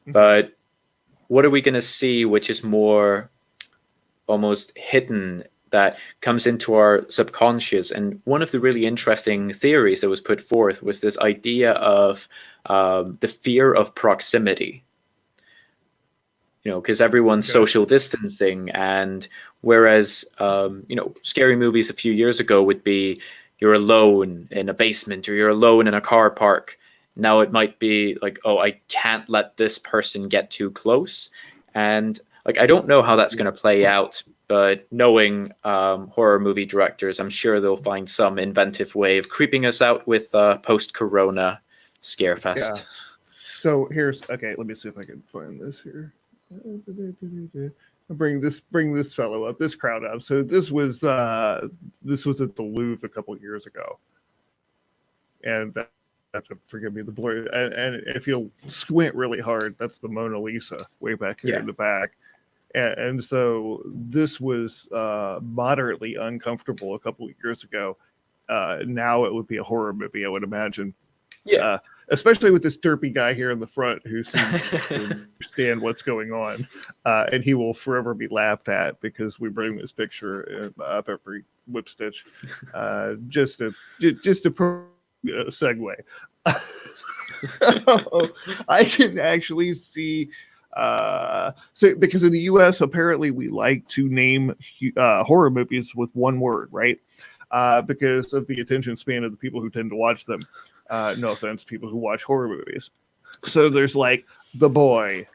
but what are we going to see which is more almost hidden, that comes into our subconscious? And one of the really interesting theories that was put forth was this idea of the fear of proximity. Because everyone's social distancing, and whereas scary movies a few years ago would be you're alone in a basement or you're alone in a car park. Now it might be like, oh, I can't let this person get too close. And like, I don't know how that's going to play out, but knowing horror movie directors, I'm sure they'll find some inventive way of creeping us out with post-corona scarefest. Yeah. So here's, okay, let me see if I can find this here. Bring this fellow up, this crowd up. So this was at the Louvre a couple of years ago, and forgive me the blur. And if you'll squint really hard, that's the Mona Lisa way back here in the back. And so this was moderately uncomfortable a couple of years ago. Now it would be a horror movie, I would imagine. Yeah. Especially with this derpy guy here in the front who seems to understand what's going on. And he will forever be laughed at because we bring this picture up every whip stitch. Just to segue. I can actually see, so because in the US, apparently we like to name horror movies with one word, right? Because of the attention span of the people who tend to watch them. No offense, people who watch horror movies. So there's like The Boy,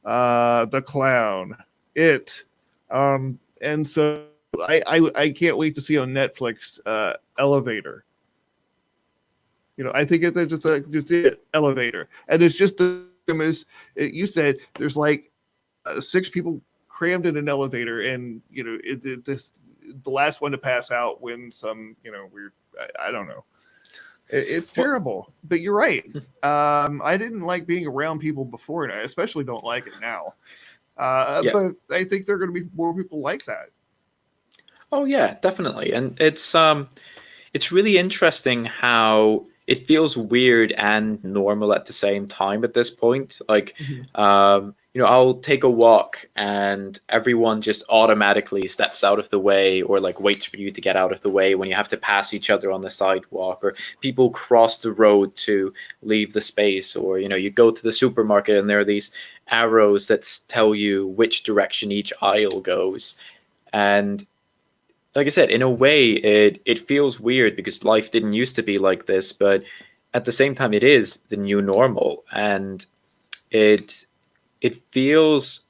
The Clown, It, and so I can't wait to see on Netflix Elevator. You know, I think it's just it, Elevator, and it's just as you said. There's like 6 people crammed in an elevator, and you know the last one to pass out wins some weird. I don't know. It's terrible, but you're right. I didn't like being around people before, and I especially don't like it now. But I think there are going to be more people like that. Oh yeah, definitely. And it's really interesting how it feels weird and normal at the same time at this point. Like, I'll take a walk and everyone just automatically steps out of the way or like waits for you to get out of the way when you have to pass each other on the sidewalk, or people cross the road to leave the space, or, you go to the supermarket and there are these arrows that tell you which direction each aisle goes. And like I said, in a way, it feels weird because life didn't used to be like this, but at the same time, it is the new normal, and it feels.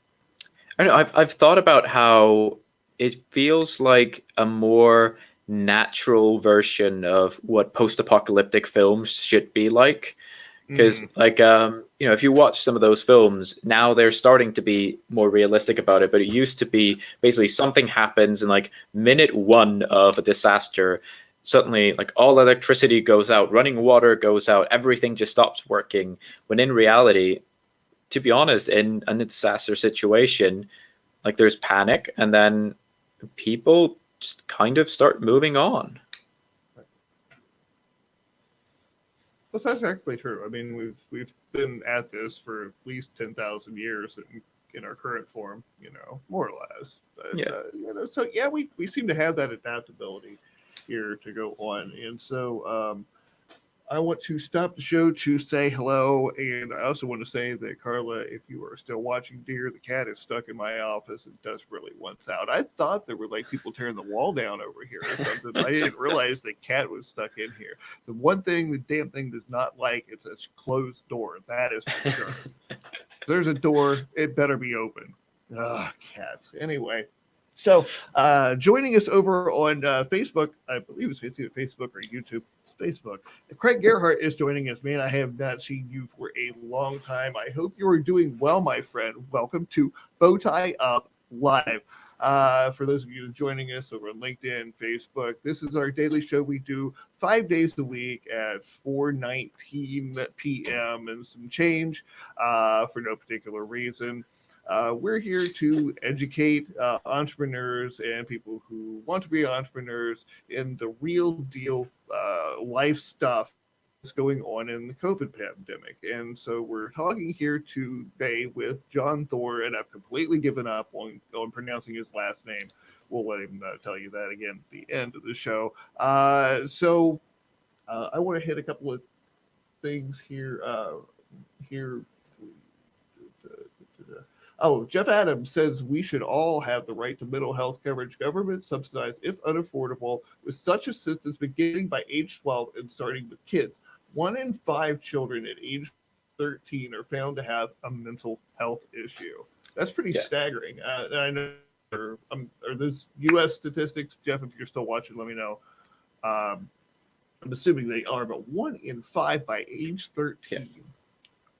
I don't know. I've thought about how it feels like a more natural version of what post-apocalyptic films should be like. Because if you watch some of those films now, they're starting to be more realistic about it, but it used to be basically something happens in like minute 1 of a disaster, suddenly like all electricity goes out, running water goes out, everything just stops working, when in reality, to be honest, in a disaster situation, like there's panic and then people just kind of start moving on. That's exactly true. I mean, we've been at this for at least 10,000 years in our current form, more or less. But, so yeah, we seem to have that adaptability here to go on, and so I want to stop the show to say hello, and I also want to say that Carla, if you are still watching, dear, the cat is stuck in my office and desperately wants out. I thought there were like people tearing the wall down over here or something. I didn't realize the cat was stuck in here. The one thing the damn thing does not like is a closed door. That is for sure. If there's a door, it better be open. Ugh, cats. Anyway. So, joining us over on Facebook, I believe it's Facebook or YouTube. It's Facebook. Craig Gerhardt is joining us. Man, I have not seen you for a long time. I hope you are doing well, my friend. Welcome to BowtieUP Live. For those of you joining us over on LinkedIn, Facebook, this is our daily show. We do 5 days a week at 4:19 p.m. and some change for no particular reason. We're here to educate entrepreneurs and people who want to be entrepreneurs in the real deal life stuff that's going on in the COVID pandemic. And so we're talking here today with Jon Thor, and I've completely given up on pronouncing his last name. We'll let him tell you that again at the end of the show. So I want to hit a couple of things here. Oh, Jeff Adams says we should all have the right to mental health coverage, government subsidized if unaffordable, with such assistance beginning by age 12 and starting with kids. 1 in 5 children at age 13 are found to have a mental health issue. That's pretty staggering. I know. Are those U.S. statistics, Jeff? If you're still watching, let me know. I'm assuming they are, but 1 in 5 by age 13. Yeah.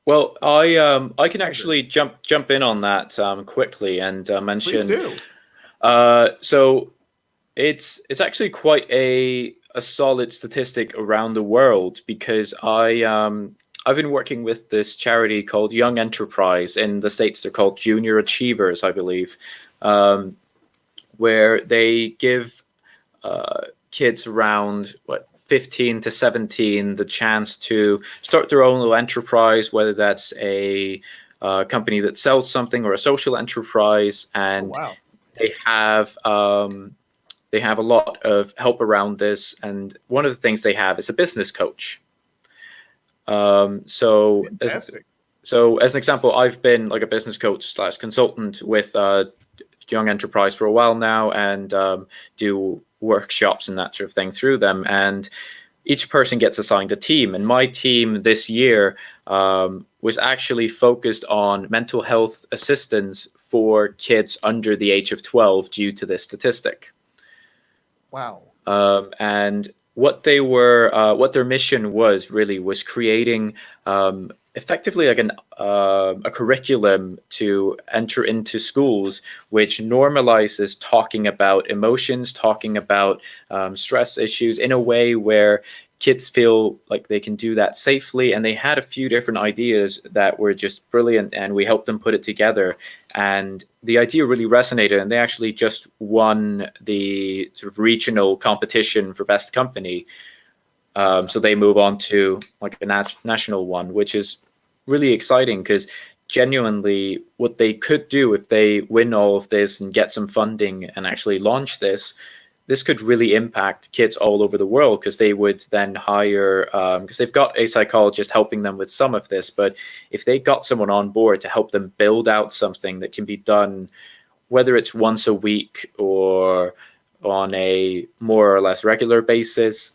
Well, I can actually jump in on that quickly and mention. Please do. So it's actually quite a solid statistic around the world, because I've been working with this charity called Young Enterprise. In the States, they're called Junior Achievers, I believe, where they give kids around 15 to 17 the chance to start their own little enterprise, whether that's a company that sells something or a social enterprise, and they have a lot of help around this. And one of the things they have is a business coach. So as an example, I've been like a business coach / consultant with Young Enterprise for a while now, and do workshops and that sort of thing through them. And each person gets assigned a team. And my team this year was actually focused on mental health assistance for kids under the age of 12 due to this statistic. Wow. And what their mission was creating effectively like a curriculum to enter into schools, which normalizes talking about emotions, talking about stress issues in a way where kids feel like they can do that safely. And they had a few different ideas that were just brilliant, and we helped them put it together. And the idea really resonated, and they actually just won the sort of regional competition for best company. So they move on to like a national one, which is really exciting, because genuinely what they could do if they win all of this and get some funding and actually launch this could really impact kids all over the world, because they would then hire, because they've got a psychologist helping them with some of this. But if they got someone on board to help them build out something that can be done, whether it's once a week or on a more or less regular basis,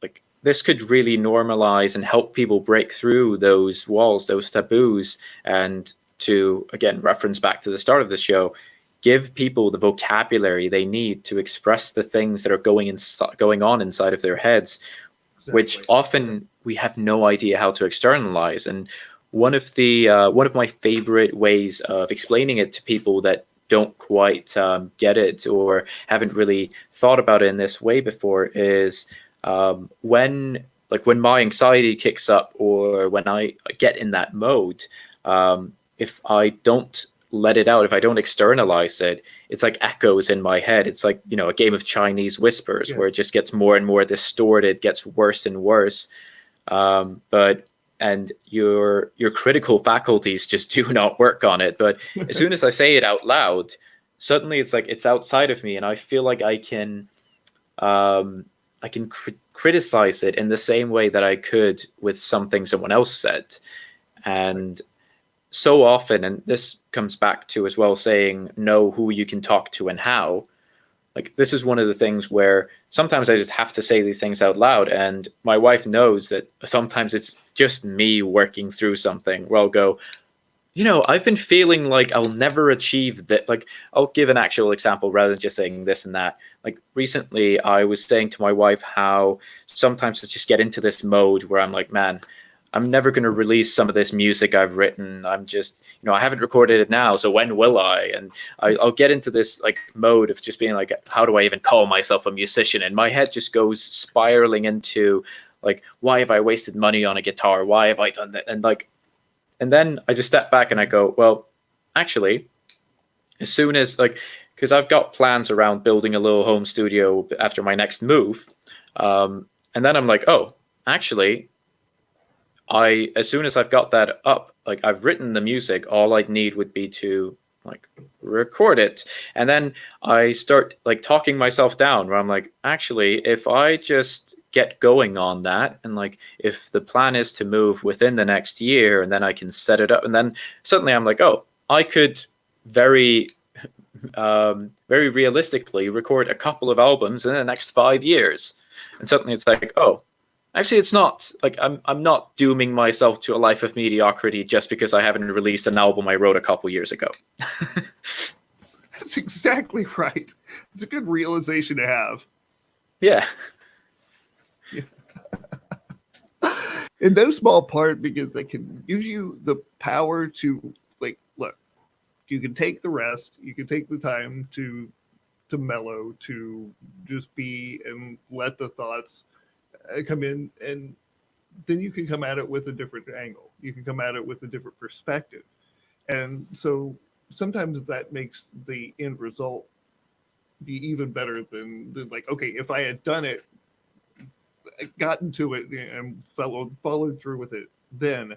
like this could really normalize and help people break through those walls, those taboos. And to, again, reference back to the start of the show, give people the vocabulary they need to express the things that are going on inside of their heads, which often we have no idea how to externalize. And one of my favorite ways of explaining it to people that don't quite get it or haven't really thought about it in this way before is when my anxiety kicks up, or when I get in that mode, if I don't let it out, if I don't externalize it, it's like echoes in my head. It's like, a game of Chinese whispers, where it just gets more and more distorted, gets worse and worse. And your critical faculties just do not work on it. But as soon as I say it out loud, suddenly it's like it's outside of me, and I feel like I can criticize it in the same way that I could with something someone else said. And so often, and this comes back to as well saying know who you can talk to and how. Like, this is one of the things where sometimes I just have to say these things out loud, and my wife knows that sometimes it's just me working through something where I'll go, I've been feeling like I'll never achieve that. Like, I'll give an actual example rather than just saying this and that. Like, recently I was saying to my wife how sometimes I just get into this mode where I'm like, man, I'm never going to release some of this music I've written. I'm just, I haven't recorded it now, so when will I? And I'll get into this like mode of just being like, how do I even call myself a musician? And my head just goes spiraling into like, why have I wasted money on a guitar? Why have I done that? And then I just step back and I go, well, actually, as soon as because I've got plans around building a little home studio after my next move. And then I'm like, oh, actually, as soon as I've got that up, like I've written the music, all I'd need would be to like record it. And then I start like talking myself down where I'm like, actually, if I just get going on that, and like if the plan is to move within the next year, and then I can set it up, and then suddenly I'm like, oh, I could very realistically record a couple of albums in the next 5 years. And suddenly it's like, oh, Actually, it's not like I'm not dooming myself to a life of mediocrity just because I haven't released an album I wrote a couple years ago. That's exactly right. It's a good realization to have. Yeah. In no small part because they can give you the power to, like, look, you can take the rest, you can take the time to mellow, to just be and let the thoughts come in, and then you can come at it with a different angle. You can come at it with a different perspective. And so sometimes that makes the end result be even better than like, okay, if I had done it, gotten to it and followed through with it, then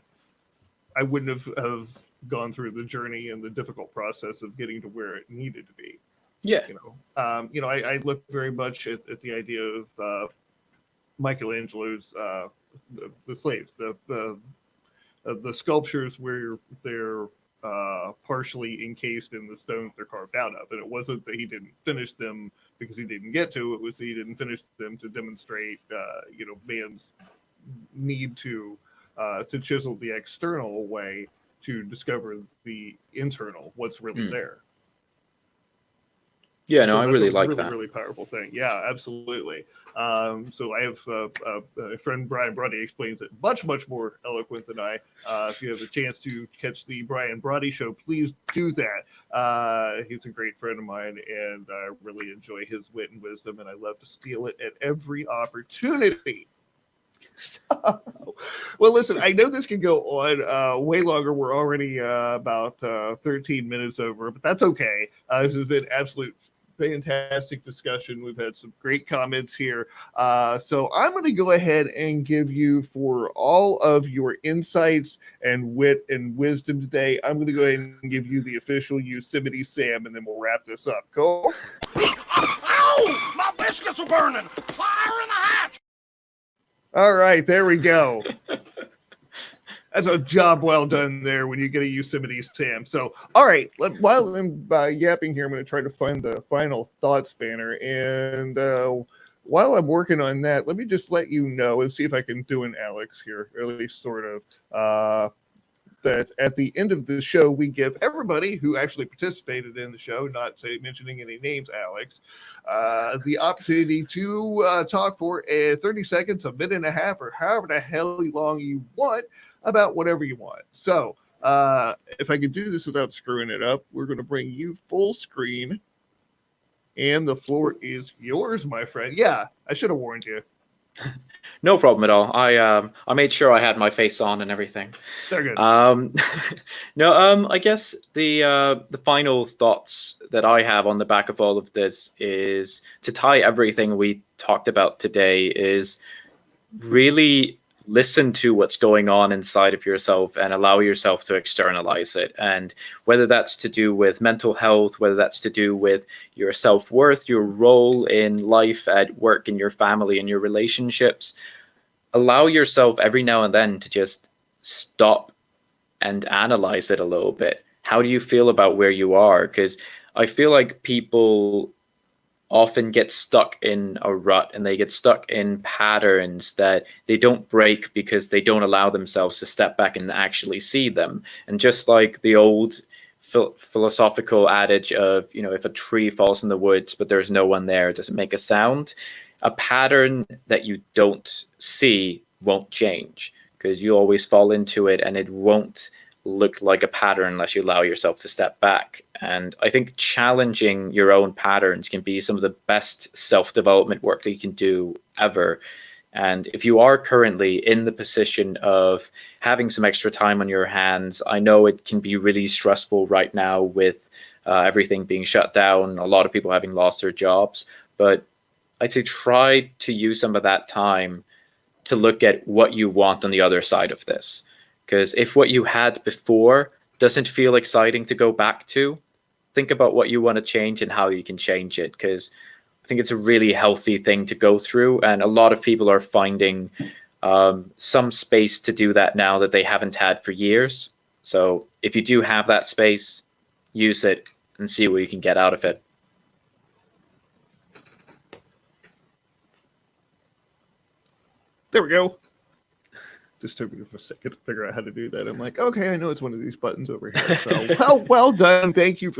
I wouldn't have gone through the journey and the difficult process of getting to where it needed to be. Yeah. I look very much at the idea of Michelangelo's the slaves, the sculptures where they're partially encased in the stones they're carved out of. And it wasn't that he didn't finish them because he didn't get to. It was that he didn't finish them to demonstrate, man's need to chisel the external way to discover the internal, what's really there. Yeah, no, So I that's really a like really, that. really powerful thing. Yeah, absolutely. So I have a friend, Brian Brody, explains it much, much more eloquent than I. If you have a chance to catch the Brian Brody show, please do that. He's a great friend of mine, and I really enjoy his wit and wisdom, and I love to steal it at every opportunity. Well, listen, I know this can go on way longer. We're already about 13 minutes over, but that's okay. This has been absolute fantastic discussion. We've had some great comments here. So I'm going to go ahead and give you, for all of your insights and wit and wisdom today, I'm going to go ahead and give you the official Yosemite Sam, and then we'll wrap this up. Cool? Ow! My biscuits are burning! Fire in the hatch! All right, there we go. That's a job well done there when you get a Yosemite Sam. So, all right, while I'm yapping here, I'm going to try to find the final thoughts banner. And while I'm working on that, let me just let you know and see if I can do an Alex here, or at least sort of, that at the end of the show, we give everybody who actually participated in the show, not mentioning any names, Alex, the opportunity to talk for 30 seconds, a minute and a half, or however the hell long you want about whatever you want. So if I could do this without screwing it up, we're going to bring you full screen, and the floor is yours, my friend. Yeah, I should have warned you. No problem at all. I made sure I had my face on and everything. They're good. I guess the final thoughts that I have on the back of all of this is to tie everything we talked about today is really listen to what's going on inside of yourself and allow yourself to externalize it. And whether that's to do with mental health, whether that's to do with your self-worth, your role in life, at work, in your family, in your relationships, allow yourself every now and then to just stop and analyze it a little bit. How do you feel about where you are? Because I feel like people often get stuck in a rut and they get stuck in patterns that they don't break because they don't allow themselves to step back and actually see them. And just like the old philosophical adage of, if a tree falls in the woods but there's no one there, it doesn't make a sound. A pattern that you don't see won't change because you always fall into it, and it won't look like a pattern unless you allow yourself to step back. And I think challenging your own patterns can be some of the best self-development work that you can do ever. And if you are currently in the position of having some extra time on your hands, I know it can be really stressful right now with everything being shut down, a lot of people having lost their jobs, but I'd say try to use some of that time to look at what you want on the other side of this. Because if what you had before doesn't feel exciting to go back to, think about what you want to change and how you can change it. Because I think it's a really healthy thing to go through. And a lot of people are finding some space to do that now that they haven't had for years. So if you do have that space, use it and see what you can get out of it. There we go. Just took me for a second to figure out how to do that. I'm like, okay, I know it's one of these buttons over here. So, well done. Thank you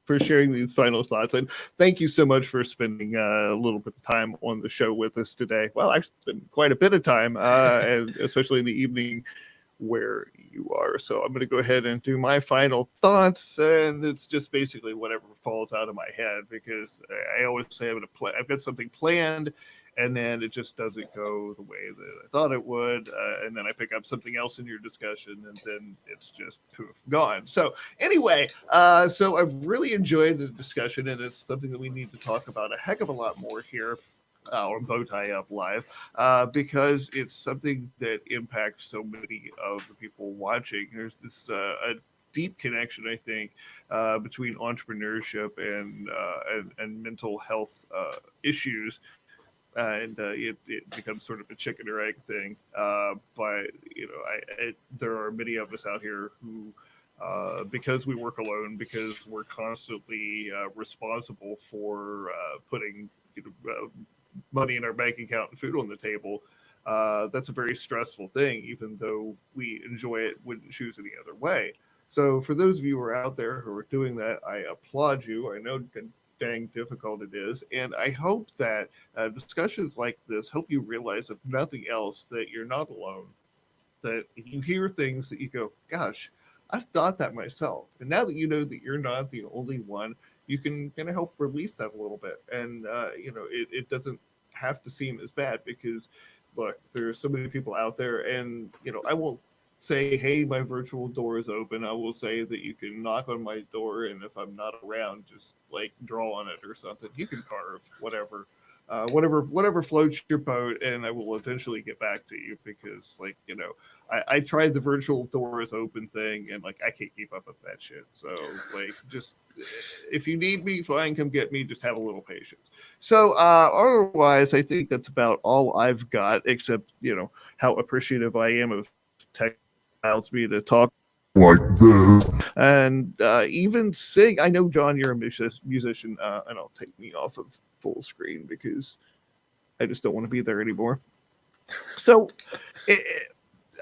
for sharing these final thoughts, and thank you so much for spending a little bit of time on the show with us today. Well, I've spent quite a bit of time, and especially in the evening where you are. So I'm going to go ahead and do my final thoughts, and it's just basically whatever falls out of my head, because I always say I've got something planned, and then it just doesn't go the way that I thought it would, and then I pick up something else in your discussion, and then it's just poof, gone. So anyway, so I've really enjoyed the discussion, and it's something that we need to talk about a heck of a lot more here on BowtieUP Live, because it's something that impacts so many of the people watching. There's this a deep connection, I think, between entrepreneurship and mental health issues. And it becomes sort of a chicken or egg thing. But there are many of us out here who, because we work alone, because we're constantly responsible for putting money in our bank account and food on the table, that's a very stressful thing. Even though we enjoy it, wouldn't choose any other way. So for those of you who are out there who are doing that, I applaud you. I know dang difficult it is, and I hope that discussions like this help you realize, if nothing else, that you're not alone, that you hear things that you go, gosh, I've thought that myself, and now that you know that you're not the only one, you can kind of help release that a little bit. And it doesn't have to seem as bad, because look, there's so many people out there, and I won't say, hey, my virtual door is open. I will say that you can knock on my door, and if I'm not around, just like draw on it or something. You can carve whatever floats your boat, and I will eventually get back to you, because I tried the virtual door is open thing, and I can't keep up with that shit. So just if you need me, fine, come get me. Just have a little patience. So otherwise, I think that's about all I've got, except how appreciative I am of Tech allows me to talk like this and even sing. I know, John, you're a musician, and I'll take me off of full screen because I just don't want to be there anymore. So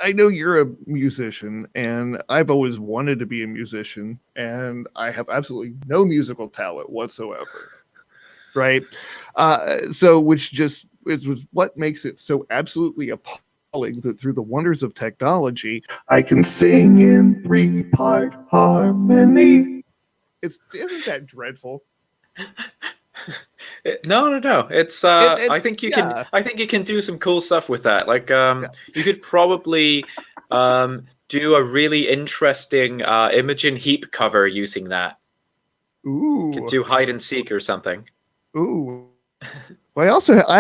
I know you're a musician, and I've always wanted to be a musician, and I have absolutely no musical talent whatsoever. Right? So which just is what makes it so absolutely appalling that through the wonders of technology, I can sing in 3-part harmony. Isn't that dreadful? No. It's I think you can. I think you can do some cool stuff with that. You could probably do a really interesting Imogen Heap cover using that. Ooh. You could do hide and seek or something. Ooh. Well, I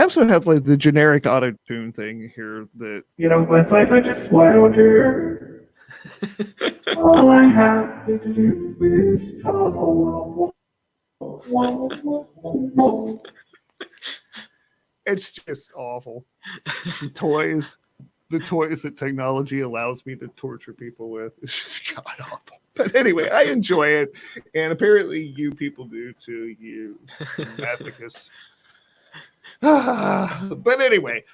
also have the generic auto tune thing here that what's life? I just wonder. All I have to do is call. It's just awful. The toys that technology allows me to torture people with, it's just god awful. But anyway, I enjoy it, and apparently you people do too, you masochists. But anyway,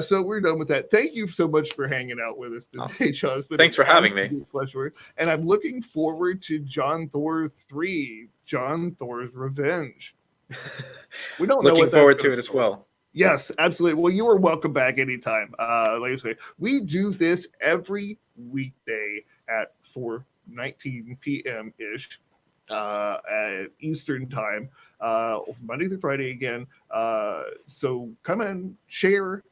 so we're done with that. Thank you so much for hanging out with us today, John. Thanks for having me. Pleasure. And I'm looking forward to Jon Thor 3, Jon Thor's Revenge. We don't know. Looking forward to it as well. Yes, absolutely. Well, you are welcome back anytime. Like I say, we do this every weekday at 4:19 p.m. ish. At Eastern time, Monday through Friday again. So come and share,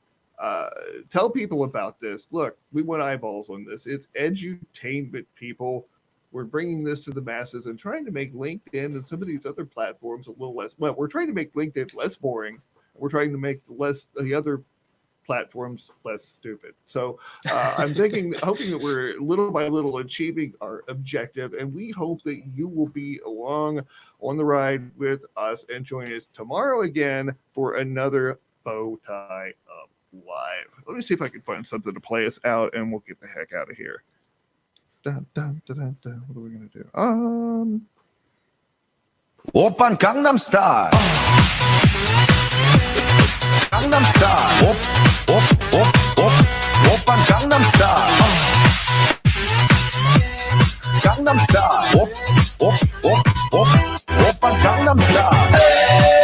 tell people about this. Look, we want eyeballs on this. It's edutainment, people. We're bringing this to the masses and trying to make LinkedIn and some of these other platforms a little less. Well, we're trying to make LinkedIn less boring. We're trying to make the other platforms less stupid. So I'm hoping that we're little by little achieving our objective, and we hope that you will be along on the ride with us and join us tomorrow again for another BowtieUP Live. Let me see if I can find something to play us out, and we'll get the heck out of here. Dun, dun, dun, dun, dun. What are we gonna do? Oppan Gangnam Style. Gangnam Style. Op.